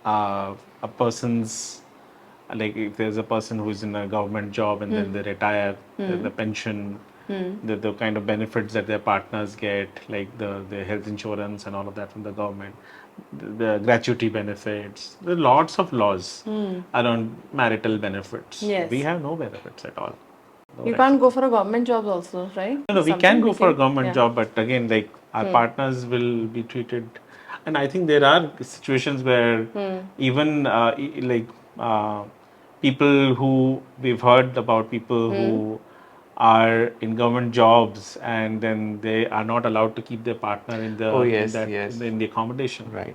Speaker 3: a person's, like if there's a person who's in a government job and then they retire, the pension, the kind of benefits that their partners get, like the health insurance and all of that from the government, the gratuity benefits. There are lots of laws around marital benefits.
Speaker 1: Yes.
Speaker 3: We have no benefits at all. No
Speaker 1: You
Speaker 3: rights.
Speaker 1: can't go for a government job also, right?
Speaker 3: No, we
Speaker 1: Something
Speaker 3: can go for a
Speaker 1: became-
Speaker 3: government
Speaker 1: yeah.
Speaker 3: job, but again, like our partners will be treated, and I think there are situations where even people who we've heard about people who are in government jobs and then they are not allowed to keep their partner in the
Speaker 2: Oh, yes,
Speaker 3: in that
Speaker 2: yes.
Speaker 3: in the accommodation.
Speaker 2: Right.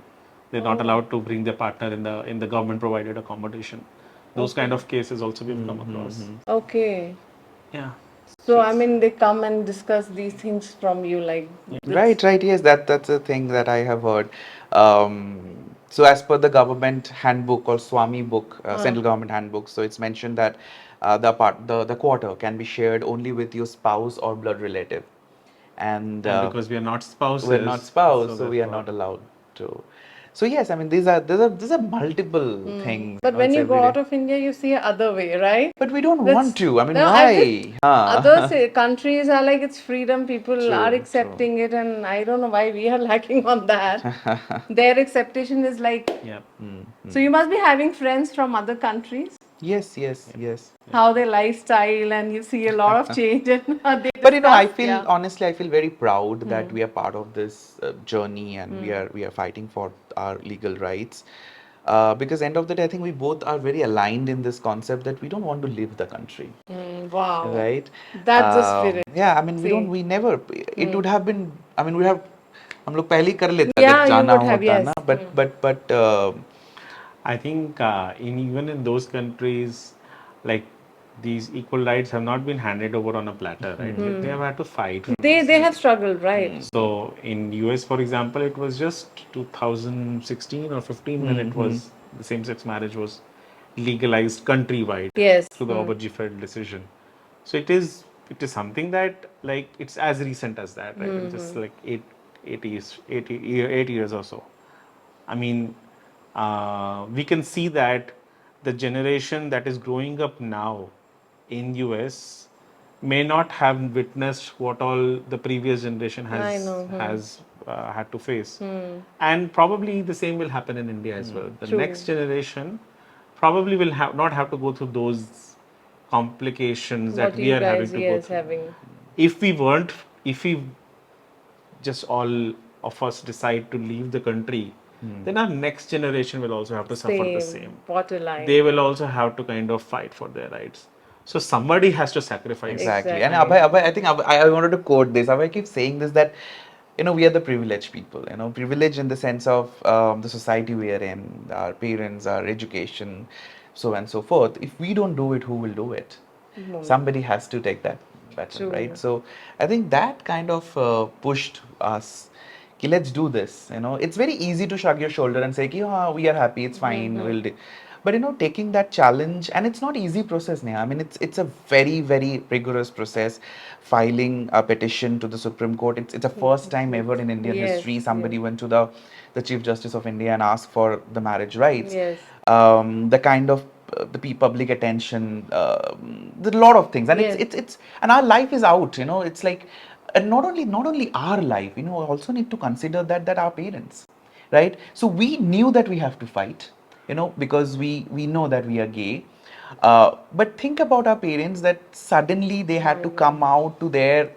Speaker 3: They're not allowed to bring their partner in the government provided accommodation. Those kind of cases also we've come across.
Speaker 1: Okay.
Speaker 3: Yeah.
Speaker 1: So, I mean, they come and discuss these things from you, like.
Speaker 2: Right. Yes, that's a thing that I have heard. So, as per the government handbook or Swami book, central government handbook, so it's mentioned that the quarter can be shared only with your spouse or blood relative, and
Speaker 3: And because we are not spouses,
Speaker 2: we're not spouse, so we are
Speaker 3: therefore-
Speaker 2: not allowed to. So yes, I mean these are multiple things.
Speaker 1: But
Speaker 2: know,
Speaker 1: when
Speaker 2: it's
Speaker 1: you go
Speaker 2: every
Speaker 1: out
Speaker 2: day.
Speaker 1: of India, you see other way, right?
Speaker 2: But we don't
Speaker 1: That's-
Speaker 2: want to. I mean,
Speaker 1: No,
Speaker 2: why?
Speaker 1: Other countries are like it's freedom. People
Speaker 2: True,
Speaker 1: are
Speaker 2: true.
Speaker 1: accepting it, and I don't know why we are lacking on that. Their acceptation is like.
Speaker 3: Yeah.
Speaker 1: So you must be having friends from other countries.
Speaker 2: Yes.
Speaker 1: How their lifestyle, and you see a lot of change. And they
Speaker 2: But you know, I
Speaker 1: discuss,
Speaker 2: feel
Speaker 1: yeah.
Speaker 2: honestly, I feel very proud that we are part of this journey, and we are fighting for our legal rights. Because end of the day, I think we both are very aligned in this concept that we don't want to leave the country,
Speaker 1: Wow.
Speaker 2: right?
Speaker 1: That's the spirit.
Speaker 2: Yeah, I mean, we never. It would have been. I mean, we have. हम लोग पहले ही कर लेते
Speaker 1: Yeah,
Speaker 2: अगर
Speaker 1: you
Speaker 2: जाना
Speaker 1: would have,
Speaker 2: होता
Speaker 1: yes.
Speaker 2: ना. But
Speaker 3: I think even in those countries, like these equal rights have not been handed over on a platter, right? They have had to fight.
Speaker 1: They have struggled, right?
Speaker 3: So in US, for example, it was just 2016 or 15 when it was the same-sex marriage was legalized countrywide
Speaker 1: Yes.
Speaker 3: through the Obergefell decision. So it is something that like it's as recent as that, right? It's just like 8 years or so. I mean, we can see that the generation that is growing up now in US may not have witnessed what all the previous generation
Speaker 1: I
Speaker 3: has
Speaker 1: know.
Speaker 3: has had to face, and probably the same will happen in India as well. The
Speaker 1: True.
Speaker 3: next generation probably will not have to go through those complications that
Speaker 1: What
Speaker 3: we
Speaker 1: you
Speaker 3: are having
Speaker 1: guys,
Speaker 3: to go
Speaker 1: yes,
Speaker 3: through.
Speaker 1: having.
Speaker 3: If we just all of us decide to leave the country, then our next generation will also have to suffer the same.
Speaker 1: Borderline.
Speaker 3: They will also have to kind of fight for their rights. So somebody has to sacrifice.
Speaker 2: Exactly. And
Speaker 1: Exactly.
Speaker 2: Abhay, I think I wanted to quote this. Abhay keeps saying this that, we are the privileged people, privileged in the sense of the society we are in, our parents, our education, so on and so forth. If we don't do it, who will do it? Somebody has to take that baton,
Speaker 1: True.
Speaker 2: right? So I think that kind of pushed us. Okay, let's do this. It's very easy to shrug your shoulder and say, oh, we are happy, it's fine, we'll do. But taking that challenge, and it's not easy process, Neha. I mean, it's a very, very rigorous process. Filing a petition to the Supreme Court, it's a first time ever in Indian
Speaker 1: Yes,
Speaker 2: history somebody
Speaker 1: yes.
Speaker 2: went to the Chief Justice of India and asked for the marriage rights.
Speaker 1: Yes.
Speaker 2: The kind of public attention, there's a lot of things, and
Speaker 1: Yes.
Speaker 2: it's and our life is out. It's like, and not only our life, also need to consider that our parents, right? So we knew that we have to fight, because we know that we are gay. But think about our parents, that suddenly they had to come out to their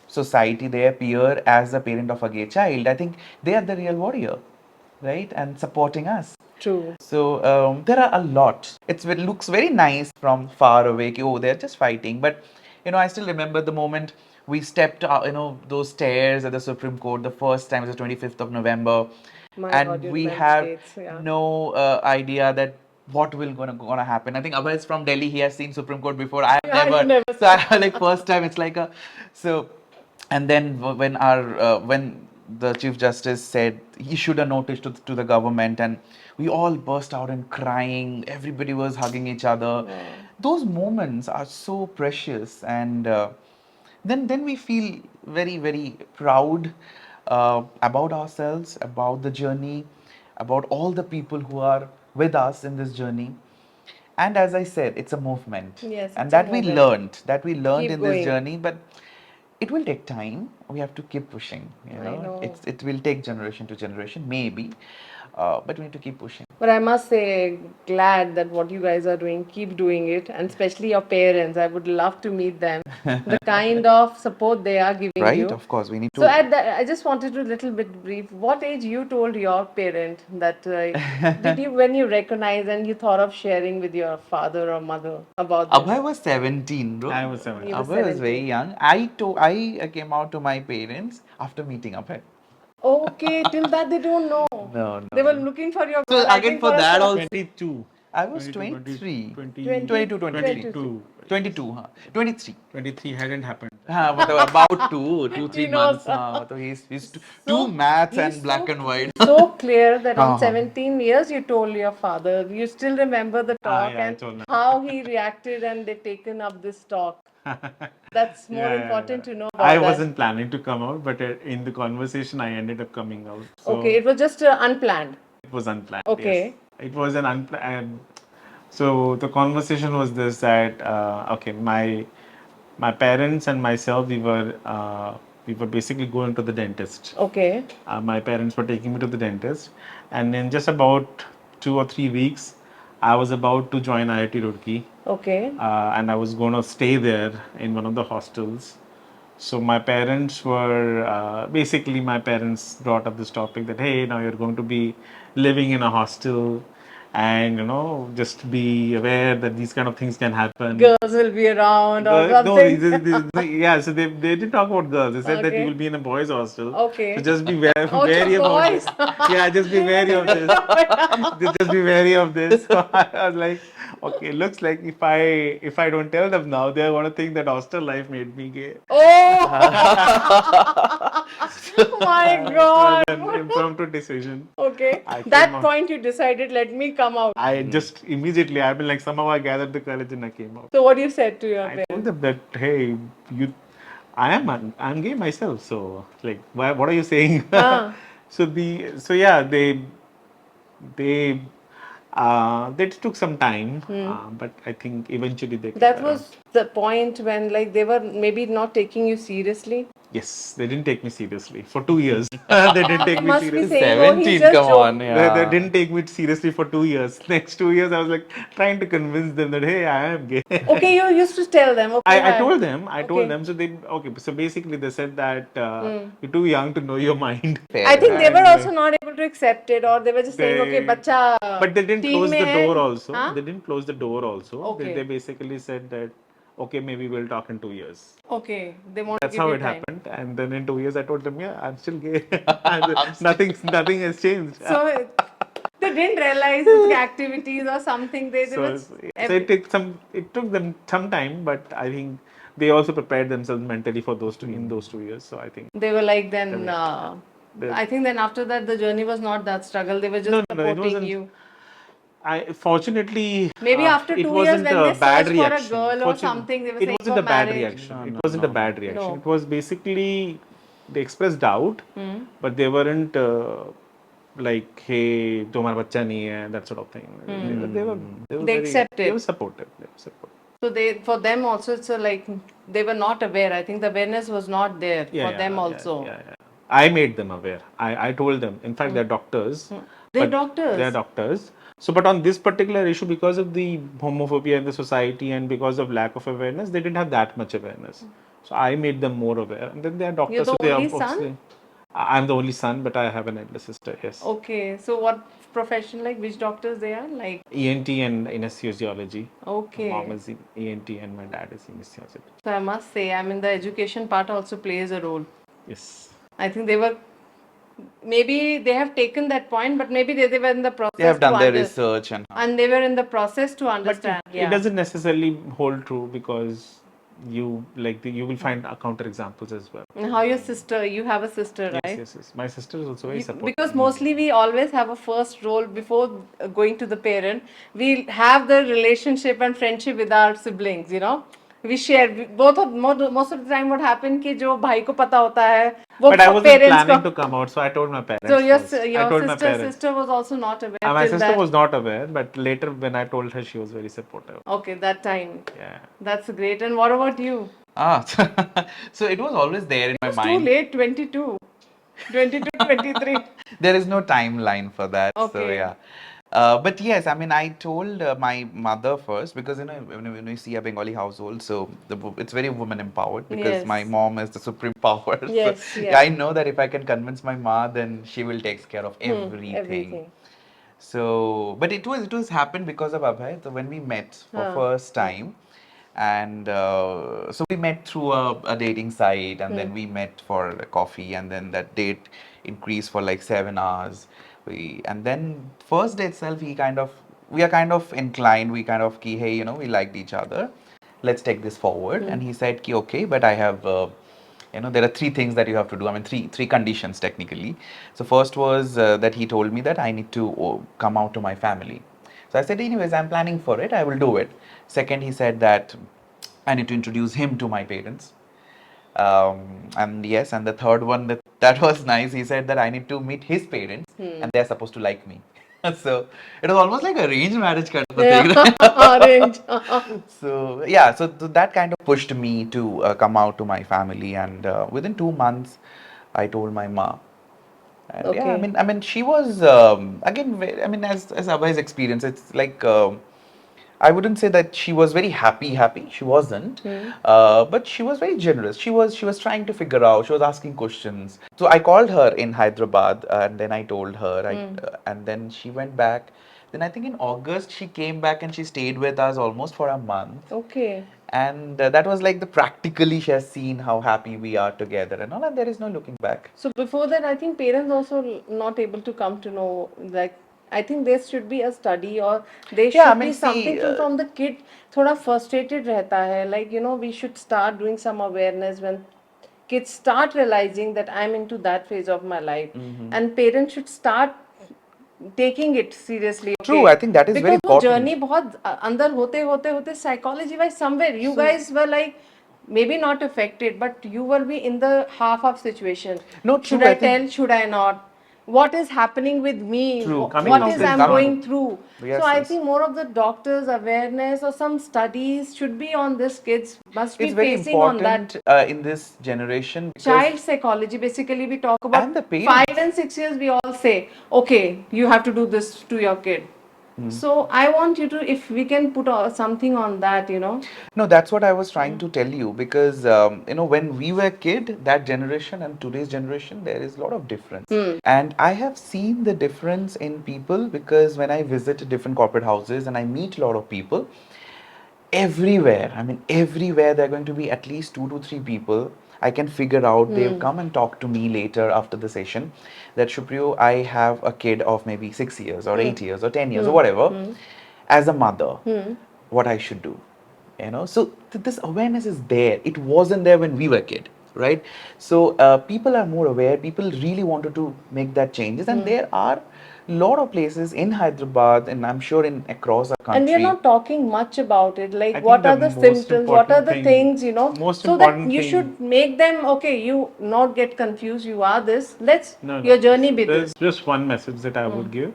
Speaker 2: society, their peer, as the parent of a gay child. I think they are the real warrior, right? And supporting us.
Speaker 1: True.
Speaker 2: So there are a lot. It looks very nice from far away. Oh, they're just fighting. But I still remember the moment we stepped out, those stairs at the Supreme Court. The first time was the 25th of November,
Speaker 1: My
Speaker 2: and
Speaker 1: God, you
Speaker 2: we
Speaker 1: remember
Speaker 2: have
Speaker 1: dates, yeah.
Speaker 2: no idea that what will gonna happen. I think Abhay is from Delhi. He has seen Supreme Court before. I have
Speaker 1: Yeah, you
Speaker 2: never.
Speaker 1: never
Speaker 2: So I, like first time, it's like a so. And then when the Chief Justice said, he issued a notice to the government, and we all burst out in crying. Everybody was hugging each other. Those moments are so precious, and then we feel very, very proud about ourselves, about the journey, about all the people who are with us in this journey. And as I said, it's a movement.
Speaker 1: Yes,
Speaker 2: And
Speaker 1: it's a
Speaker 2: that we
Speaker 1: movement.
Speaker 2: learned
Speaker 1: Keep
Speaker 2: in this
Speaker 1: going.
Speaker 2: journey, but it will take time. We have to keep pushing.
Speaker 1: I know.
Speaker 2: It will take generation to generation, maybe, but we need to keep pushing.
Speaker 1: But I must say, glad that what you guys are doing, keep doing it, and especially your parents. I would love to meet them. The kind of support they are giving
Speaker 2: Right?
Speaker 1: you.
Speaker 2: Of course, we need
Speaker 1: So
Speaker 2: to.
Speaker 1: at that, I just wanted to little bit brief. What age you told your parent that did you when you recognized and you thought of sharing with your father or mother about this?
Speaker 2: Abhay was 17, bro.
Speaker 3: I was 17.
Speaker 1: You were
Speaker 2: Abhay was very
Speaker 1: 17.
Speaker 2: young. I came out to my parents after meeting Abhay.
Speaker 1: Okay, till that they don't know.
Speaker 2: No,
Speaker 1: They were
Speaker 2: no.
Speaker 1: looking for your
Speaker 2: So
Speaker 1: call. I
Speaker 2: again,
Speaker 1: think
Speaker 2: for
Speaker 1: a
Speaker 2: that
Speaker 1: song.
Speaker 2: also,
Speaker 3: 22.
Speaker 2: I was
Speaker 3: 22,
Speaker 2: 23.
Speaker 3: 20,
Speaker 2: 22, 23.
Speaker 3: 22.
Speaker 2: 22, huh? 23.
Speaker 3: 23 hadn't happened.
Speaker 2: About two,
Speaker 1: He
Speaker 2: 3
Speaker 1: knows.
Speaker 2: months. He's two
Speaker 1: So,
Speaker 2: maths
Speaker 1: he's
Speaker 2: and black and white.
Speaker 1: so clear that on
Speaker 2: Uh-huh.
Speaker 1: 17 years you told your father. You still remember the talk
Speaker 3: yeah, I
Speaker 1: and
Speaker 3: told him.
Speaker 1: how he reacted and they taken up this talk. That's more
Speaker 3: Yeah, yeah,
Speaker 1: important
Speaker 3: yeah.
Speaker 1: to know about
Speaker 3: I
Speaker 1: that.
Speaker 3: wasn't planning to come out, but in the conversation, I ended up coming out. So
Speaker 1: Okay, it was just unplanned.
Speaker 3: it was unplanned.
Speaker 1: Okay.
Speaker 3: Yes. It was an unplanned. So the conversation was this that okay, my parents and myself we were basically going to the dentist.
Speaker 1: Okay.
Speaker 3: My parents were taking me to the dentist, and in just about 2 or 3 weeks, I was about to join IIT Roorkee,
Speaker 1: Okay.
Speaker 3: and I was going to stay there in one of the hostels. So my parents were basically my parents brought up this topic that hey, now you're going to be living in a hostel, and just be aware that these kind of things can happen.
Speaker 1: Girls will be around or
Speaker 3: No,
Speaker 1: something.
Speaker 3: yeah. So they didn't talk about girls. They said that you
Speaker 1: Okay.
Speaker 3: will be in a boys' hostel.
Speaker 1: Okay.
Speaker 3: So just be
Speaker 1: Oh, to
Speaker 3: wary about
Speaker 1: boys.
Speaker 3: this. Yeah, just be wary of this. Just be wary of this. So I was like, okay, looks like if I don't tell them now, they're gonna think that hostel life made me gay.
Speaker 1: Oh my
Speaker 3: So it
Speaker 1: God.
Speaker 3: was an impromptu decision.
Speaker 1: Okay.
Speaker 3: I came
Speaker 1: That
Speaker 3: out.
Speaker 1: point you decided, let me come out.
Speaker 3: I just immediately, I mean, like somehow I gathered the courage and I came out.
Speaker 1: So what you said to your
Speaker 3: I told
Speaker 1: parents?
Speaker 3: them that, hey, I'm gay myself. So like, what are you saying?
Speaker 1: Ah.
Speaker 3: So yeah, they they took some time, but I think eventually they came
Speaker 1: That
Speaker 3: around.
Speaker 1: was the point when like they were maybe not taking you seriously.
Speaker 3: Yes, they didn't take me seriously for 2 years. They didn't
Speaker 1: They
Speaker 3: take me
Speaker 1: must be
Speaker 3: seriously.
Speaker 1: saying, oh, he's
Speaker 2: 17,
Speaker 1: just
Speaker 2: come on,
Speaker 1: joking.
Speaker 3: They
Speaker 2: yeah.
Speaker 3: didn't take me seriously for 2 years. Next 2 years, I was like trying to convince them that hey, I am gay.
Speaker 1: Okay, you used to tell them, okay,
Speaker 3: I
Speaker 1: hi.
Speaker 3: told them. I told
Speaker 1: Okay.
Speaker 3: them. So so basically they said that you're too young to know your mind.
Speaker 1: I think they were
Speaker 3: And,
Speaker 1: also not able to accept it, or they were just saying, okay,
Speaker 3: they
Speaker 1: bacha.
Speaker 3: but they didn't
Speaker 1: teen
Speaker 3: close the
Speaker 1: mein
Speaker 3: door
Speaker 1: hai.
Speaker 3: also.
Speaker 1: Huh?
Speaker 3: They didn't close the door also.
Speaker 1: Okay.
Speaker 3: They basically said that okay, maybe we'll talk in 2 years.
Speaker 1: Okay, they want
Speaker 3: That's
Speaker 1: to give
Speaker 3: how
Speaker 1: you
Speaker 3: it
Speaker 1: time.
Speaker 3: happened. And then in 2 years, I told them, yeah, I'm still gay. And nothing has changed.
Speaker 1: So they didn't realize it's activities or something. They
Speaker 3: So,
Speaker 1: were
Speaker 3: so it took them some time, but I think they also prepared themselves mentally for in those 2 years. So I think
Speaker 1: they were like then.
Speaker 3: they-
Speaker 1: I think then after that the journey was not that struggle. They were just
Speaker 3: no, it
Speaker 1: supporting
Speaker 3: wasn't.
Speaker 1: you.
Speaker 3: I Fortunately,
Speaker 1: Maybe after
Speaker 3: it
Speaker 1: 2 years
Speaker 3: wasn't
Speaker 1: when
Speaker 3: a
Speaker 1: they
Speaker 3: bad
Speaker 1: searched for a
Speaker 3: reaction.
Speaker 1: girl or something, they were
Speaker 3: It
Speaker 1: saying
Speaker 3: wasn't
Speaker 1: for
Speaker 3: a bad
Speaker 1: marriage.
Speaker 3: reaction.
Speaker 2: No,
Speaker 3: It
Speaker 2: no,
Speaker 3: wasn't a
Speaker 2: no.
Speaker 3: bad reaction.
Speaker 1: No.
Speaker 3: It was basically they expressed doubt, but they weren't like, "Hey, तुम्हारा बच्चा नहीं है," that sort of thing.
Speaker 1: They accepted.
Speaker 3: They were supportive. They were supportive.
Speaker 1: So for them also it's a like they were not aware. I think the awareness was not there for them also.
Speaker 3: Yeah. I made them aware. I told them. In fact, they're doctors.
Speaker 1: They're
Speaker 3: but
Speaker 1: doctors.
Speaker 3: They're doctors. So, but on this particular issue, because of the homophobia in the society and because of lack of awareness, they didn't have that much awareness. So I made them more aware. And then they're doctors.
Speaker 1: You're the
Speaker 3: So they are
Speaker 1: only son?
Speaker 3: obviously. I'm the only son, but I have an elder sister. Yes.
Speaker 1: Okay. So what profession like which doctors they are like?
Speaker 3: ENT and anesthesiology.
Speaker 1: Okay.
Speaker 3: My mom is in ENT and my dad is anesthesiologist.
Speaker 1: So I must say, I mean the education part also plays a role.
Speaker 3: Yes.
Speaker 1: I think they were maybe they have taken that point, but maybe they were in the process
Speaker 2: They have done
Speaker 1: to
Speaker 2: their research
Speaker 1: and they were in the process to
Speaker 3: But
Speaker 1: understand.
Speaker 3: it doesn't necessarily hold true because you will find counter examples as well.
Speaker 1: And how your sister, you have a sister, right?
Speaker 3: Yes. My sister is also very supportive.
Speaker 1: Because mostly we always have a first role before going to the parent. We have the relationship and friendship with our siblings, you know. We share most of the time what happened कि जो भाई को पता होता है वो
Speaker 3: But I wasn't
Speaker 1: parents
Speaker 3: planning
Speaker 1: को.
Speaker 3: to come out, so I told my parents.
Speaker 1: So your
Speaker 3: first. I
Speaker 1: your
Speaker 3: told my parents.
Speaker 1: sister was also not aware
Speaker 3: My
Speaker 1: till
Speaker 3: sister
Speaker 1: that.
Speaker 3: was not aware, but later when I told her, she was very supportive.
Speaker 1: Okay, that time.
Speaker 3: Yeah.
Speaker 1: That's great. And what about you?
Speaker 2: Ah, so it was always there in my
Speaker 1: It's too
Speaker 2: mind.
Speaker 1: late, 22. 22, 23.
Speaker 2: There is no timeline for that. So
Speaker 1: Okay.
Speaker 2: yeah. But yes, I mean, I told my mother first because when you see a Bengali household, so it's very woman empowered because
Speaker 1: Yes.
Speaker 2: my mom is the supreme power.
Speaker 1: Yes,
Speaker 2: So
Speaker 1: yeah.
Speaker 2: I know that if I can convince my ma, then she will take care of everything.
Speaker 1: Everything.
Speaker 2: So, but it was happened because of Abhay. So when we met for first time, and so we met through a dating site, and then we met for a coffee, and then that date increased for like 7 hours. And then first day itself, we are kind of inclined. We kind of ki, hey, we liked each other. Let's take this forward. And he said ki, okay, but I have. There are three things that you have to do. I mean, three conditions technically. So first was that he told me that I need to come out to my family. So I said, anyways, I'm planning for it. I will do it. Second, he said that I need to introduce him to my parents. And yes, and the third one that was nice. He said that I need to meet his parents, and they're supposed to like me. So it was almost like arranged marriage kind of a thing.
Speaker 1: Orange.
Speaker 2: So yeah, so that kind of pushed me to come out to my family, and within 2 months, I told my ma. And yeah,
Speaker 1: Okay.
Speaker 2: I mean, she was again. I mean, as Abhay's experience, it's like I wouldn't say that she was very happy. She wasn't, but she was very generous. She was trying to figure out. She was asking questions. So I called her in Hyderabad, and then I told her, and then she went back. Then I think in August she came back and she stayed with us almost for a month.
Speaker 1: Okay.
Speaker 2: And that was like the practically she has seen how happy we are together and all, and there is no looking back.
Speaker 1: So before that, I think parents also not able to come to know, like, I think there should be a study or there
Speaker 2: Yeah, I
Speaker 1: should
Speaker 2: mean,
Speaker 1: be something
Speaker 2: see,
Speaker 1: from the kid. थोड़ा frustrated रहता है, like, you know, we should start doing some awareness when kids start realizing that I'm into that phase of my life, and parents should start taking it seriously.
Speaker 2: True, I think that is very
Speaker 1: Because वो
Speaker 2: important.
Speaker 1: journey बहुत अंदर होते psychology wise somewhere you guys were like maybe not affected, but you will be in the half of situation.
Speaker 2: No, true,
Speaker 1: Should I
Speaker 2: I think-
Speaker 1: tell? Should I not? What is happening with me?
Speaker 2: True.
Speaker 3: Coming
Speaker 1: What
Speaker 3: out
Speaker 1: is
Speaker 3: is
Speaker 1: I'm
Speaker 3: coming.
Speaker 1: going through?
Speaker 2: Yes,
Speaker 1: So I
Speaker 2: yes.
Speaker 1: think more of the doctors' awareness or some studies should be on this. Kids must be
Speaker 2: It's very
Speaker 1: facing on that.
Speaker 2: important in this generation because
Speaker 1: Child psychology, basically we talk about
Speaker 2: And the parents.
Speaker 1: 5 and 6 years, we all say okay, you have to do this to your kid. So I want you to, if we can put something on that, you know.
Speaker 2: No, that's what I was trying to tell you because you know, when we were kid, that generation and today's generation, there is a lot of difference. And I have seen the difference in people because when I visit different corporate houses and I meet a lot of people, everywhere, I mean, everywhere there are going to be at least 2 to 3 people. I can figure out, they'll come and talk to me later after the session that Supriyo, I have a kid of maybe 6 years or 8 years or 10 years or whatever. As a mother, what I should do. You know, so this awareness is there. It wasn't there when we were kid, right? So people are more aware. People really wanted to make that changes, and there are a lot of places in Hyderabad, and I'm sure in across our country.
Speaker 1: And we are not talking much about it,
Speaker 3: I
Speaker 1: like
Speaker 3: think
Speaker 1: what
Speaker 3: the
Speaker 1: are the
Speaker 3: most
Speaker 1: symptoms, what are
Speaker 3: important
Speaker 1: the
Speaker 3: thing-
Speaker 1: things, you know,
Speaker 3: most
Speaker 1: so that
Speaker 3: important
Speaker 1: you
Speaker 3: thing-
Speaker 1: should make them, okay, you not get confused, you are this, let's,
Speaker 3: No, no.
Speaker 1: your journey be
Speaker 3: There's
Speaker 1: this.
Speaker 3: just one message that I would give,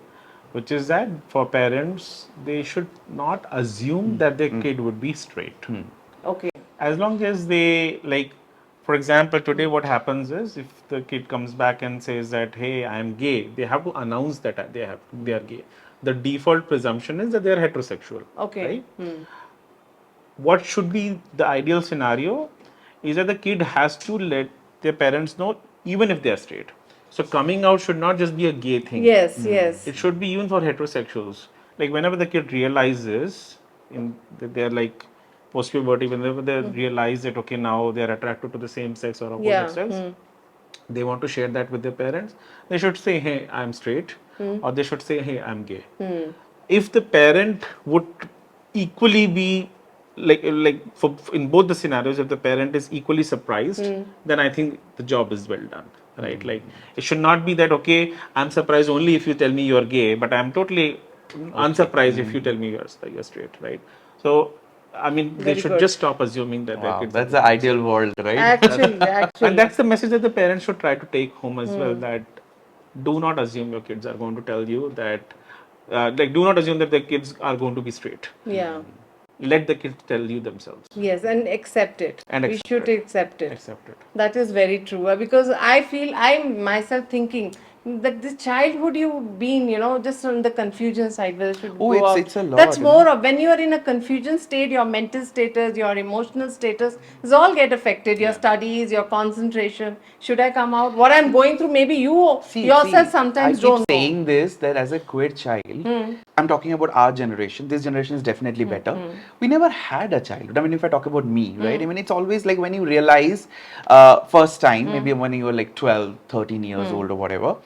Speaker 3: which is that for parents, they should not assume that their kid would be straight.
Speaker 1: Okay.
Speaker 3: As long as they, like, for example, today what happens is if the kid comes back and says that, hey, I'm gay, they have to announce that they are gay. The default presumption is that they are heterosexual.
Speaker 1: Okay.
Speaker 3: Right? What should be the ideal scenario is that the kid has to let their parents know even if they are straight. So coming out should not just be a gay thing.
Speaker 1: Yes, yes.
Speaker 3: It should be even for heterosexuals. Like whenever the kid realizes that they're like post puberty, whenever they realize that okay, now they're attracted to the same sex or opposite
Speaker 1: Yeah.
Speaker 3: sex, they want to share that with their parents. They should say, hey, I'm straight, or they should say, hey, I'm gay. If the parent would equally be like for in both the scenarios, if the parent is equally surprised, then I think the job is well done. Right? Like it should not be that okay, I'm surprised only if you tell me you're gay, but I'm totally unsurprised if you tell me you're straight. Right? So I mean, they
Speaker 1: Very
Speaker 3: should
Speaker 1: good.
Speaker 3: just stop assuming that their
Speaker 2: Wow,
Speaker 3: kids
Speaker 2: that's
Speaker 3: are
Speaker 2: the ideal world, right?
Speaker 1: Actually.
Speaker 3: and that's the message that the parents should try to take home as well, that do not assume your kids are going to tell you that like do not assume that the kids are going to be straight.
Speaker 1: Yeah.
Speaker 3: Let the kids tell you themselves.
Speaker 1: Yes, and accept it.
Speaker 3: And
Speaker 1: We
Speaker 3: accept
Speaker 1: should
Speaker 3: it.
Speaker 1: accept it.
Speaker 3: Accept it.
Speaker 1: That is very true because I feel I'm myself thinking that the childhood you've been, you know, just on the confusion side, whether it should
Speaker 2: Oh,
Speaker 1: go
Speaker 2: it's-
Speaker 1: out.
Speaker 2: it's a lot,
Speaker 1: That's
Speaker 2: you
Speaker 1: more
Speaker 2: know.
Speaker 1: of when you are in a confusion state, your mental status, your emotional status is all get affected. Your studies, your concentration. Should I come out? What I'm going through, maybe you yourself sometimes
Speaker 2: I
Speaker 1: don't
Speaker 2: keep saying this that as a queer child, I'm talking about our generation. This generation is definitely better. We never had a childhood. I mean, if I talk about me, right? I mean, it's always like when you realize first time, maybe when you were like 12, 13 years old or whatever,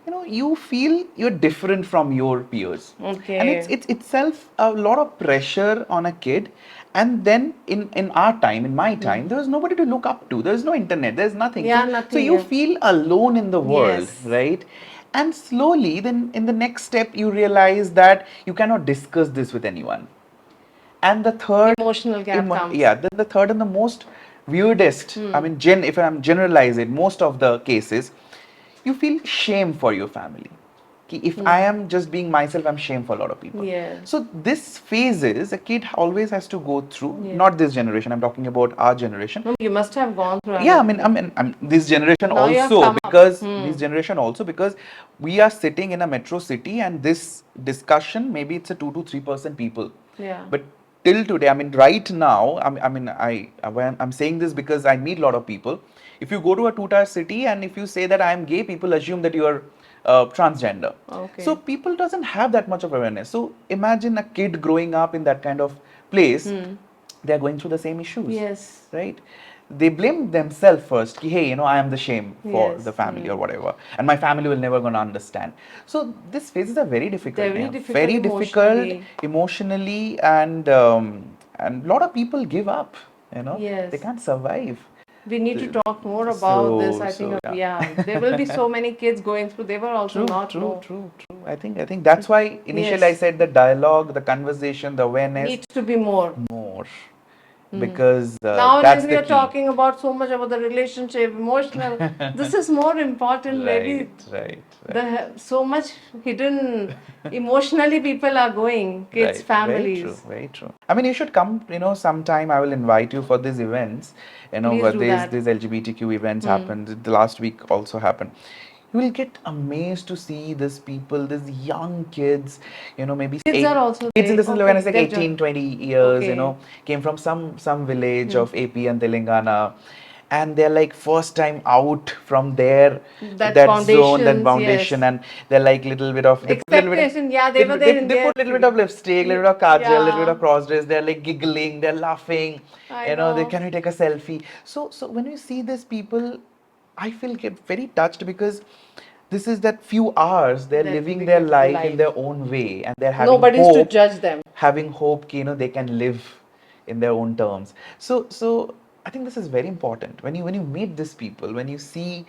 Speaker 2: you know, you feel you're different from your peers.
Speaker 1: Okay.
Speaker 2: And it's itself a lot of pressure on a kid. And then in our time, in my time, there was nobody to look up to. There's no internet. There's nothing.
Speaker 1: Yeah,
Speaker 2: So
Speaker 1: nothing,
Speaker 2: you
Speaker 1: yeah.
Speaker 2: feel alone in the world,
Speaker 1: Yes.
Speaker 2: right? And slowly, then in the next step, you realize that you cannot discuss this with anyone. And the third
Speaker 1: Emotional gap comes.
Speaker 2: yeah, then the third and the most weirdest, I mean, if I'm generalizing most of the cases, you feel shame for your family. Ki if I am just being myself, I'm shame for a lot of people.
Speaker 1: Yeah.
Speaker 2: So this phases a kid always has to go through.
Speaker 1: Yeah.
Speaker 2: Not this generation. I'm talking about our generation.
Speaker 1: No, you must have gone through.
Speaker 2: Yeah, I mean, this generation
Speaker 1: Now you have
Speaker 2: also
Speaker 1: come up.
Speaker 2: because this generation also because we are sitting in a metro city and this discussion maybe it's a 2 to 3% people.
Speaker 1: Yeah.
Speaker 2: But till today, I mean, right now, I'm saying this because I meet a lot of people. If you go to a two-tier city and if you say that I am gay, people assume that you are transgender.
Speaker 1: Okay.
Speaker 2: So people doesn't have that much of awareness. So imagine a kid growing up in that kind of place. They are going through the same issues.
Speaker 1: Yes.
Speaker 2: Right? They blame themselves first. Ki, hey, I am the shame for
Speaker 1: Yes.
Speaker 2: the family or whatever, and my family will never gonna understand. So these phases are very difficult.
Speaker 1: Very
Speaker 2: Neha.
Speaker 1: difficult
Speaker 2: Very
Speaker 1: emotionally.
Speaker 2: difficult emotionally, and a lot of people give up.
Speaker 1: Yes.
Speaker 2: They can't survive.
Speaker 1: We need to talk more about this. I think,
Speaker 2: yeah.
Speaker 1: there will be so many kids going through. They will also not know.
Speaker 2: True. I think that's why initially I
Speaker 1: Yes.
Speaker 2: said the dialogue, the conversation, the awareness
Speaker 1: Needs to be more.
Speaker 2: more, because
Speaker 1: Nowadays
Speaker 2: that's
Speaker 1: we
Speaker 2: the
Speaker 1: are
Speaker 2: key.
Speaker 1: talking about so much about the relationship, emotional. This is more important. Maybe
Speaker 2: Right.
Speaker 1: so much hidden emotionally people are going. Kids,
Speaker 2: Right.
Speaker 1: families.
Speaker 2: Very true. I mean, you should come, sometime I will invite you for these events,
Speaker 1: Please
Speaker 2: where
Speaker 1: do
Speaker 2: these,
Speaker 1: that.
Speaker 2: these LGBTQ events happened. The last week also happened. You will get amazed to see these people, these young kids, maybe
Speaker 1: Kids are also
Speaker 2: kids in
Speaker 1: there.
Speaker 2: the sense when I say
Speaker 1: they've
Speaker 2: 18,
Speaker 1: joined.
Speaker 2: 20 years,
Speaker 1: Okay.
Speaker 2: came from some village of AP and Telangana, and they're like first time out from their
Speaker 1: That
Speaker 2: that zone, that
Speaker 1: foundations,
Speaker 2: foundation,
Speaker 1: yes.
Speaker 2: and they're like little bit of, they put little bit of,
Speaker 1: Expectation, yeah, they were there in
Speaker 2: they
Speaker 1: their
Speaker 2: put little bit of lipstick, little bit of kajal, little bit
Speaker 1: Yeah,
Speaker 2: of cross dress, they're like giggling, they're laughing,
Speaker 1: I
Speaker 2: they
Speaker 1: know.
Speaker 2: can we take a selfie. So when you see these people, I feel get very touched, because this is that few hours they're
Speaker 1: That
Speaker 2: living
Speaker 1: they
Speaker 2: their
Speaker 1: get
Speaker 2: life in
Speaker 1: life.
Speaker 2: their own way, and they're having
Speaker 1: Nobody's to
Speaker 2: hope,
Speaker 1: judge them.
Speaker 2: they can live in their own terms. So I think this is very important. When you meet these people, when you see,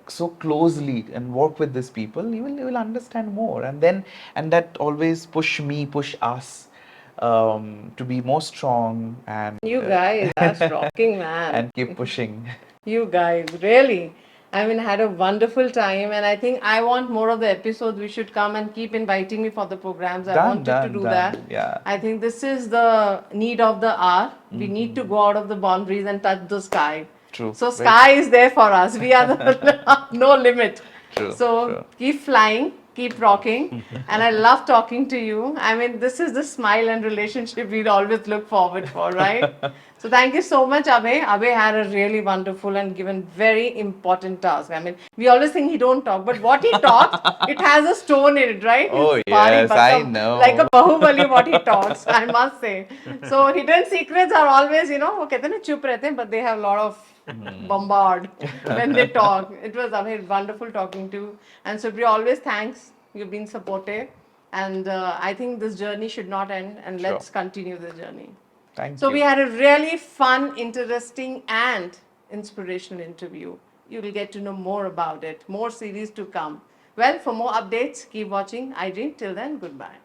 Speaker 2: so closely and work with these people, you will understand more, and that always push us to be more strong, and
Speaker 1: You guys are rocking, man.
Speaker 2: and keep pushing.
Speaker 1: You guys, really. I mean, had a wonderful time, and I think I want more of the episodes. We should come and keep inviting me for the programs. I wanted to do that.
Speaker 2: Yeah.
Speaker 1: I think this is the need of the hour. We need to go out of the boundaries and touch the sky.
Speaker 2: True.
Speaker 1: So
Speaker 2: Very
Speaker 1: sky is there for us. We are the no limit.
Speaker 2: True,
Speaker 1: So
Speaker 2: true.
Speaker 1: keep flying, keep rocking, and I love talking to you. I mean, this is the smile and relationship we'd always look forward for, right? So thank you so much, Abhay. Abhay had a really wonderful and given very important task. I mean, we always think he don't talk, but what he talks, it has a stone in it, right?
Speaker 2: Oh,
Speaker 1: It's bari
Speaker 2: yes, I
Speaker 1: bakam,
Speaker 2: know.
Speaker 1: like a bahubali what he talks, I must say. So hidden secrets are always, वो कहते हैं ना चुप रहते हैं, but they have a lot of bombard when they talk. It was Abhay, wonderful talking to you. And Supriyo, always thanks. You've been supportive. And I think this journey should not end. And
Speaker 2: Sure.
Speaker 1: let's continue the journey.
Speaker 2: Thank
Speaker 1: So
Speaker 2: you.
Speaker 1: we had a really fun, interesting, and inspirational interview. You will get to know more about it. More series to come. Well, for more updates, keep watching iDream. Till then, goodbye.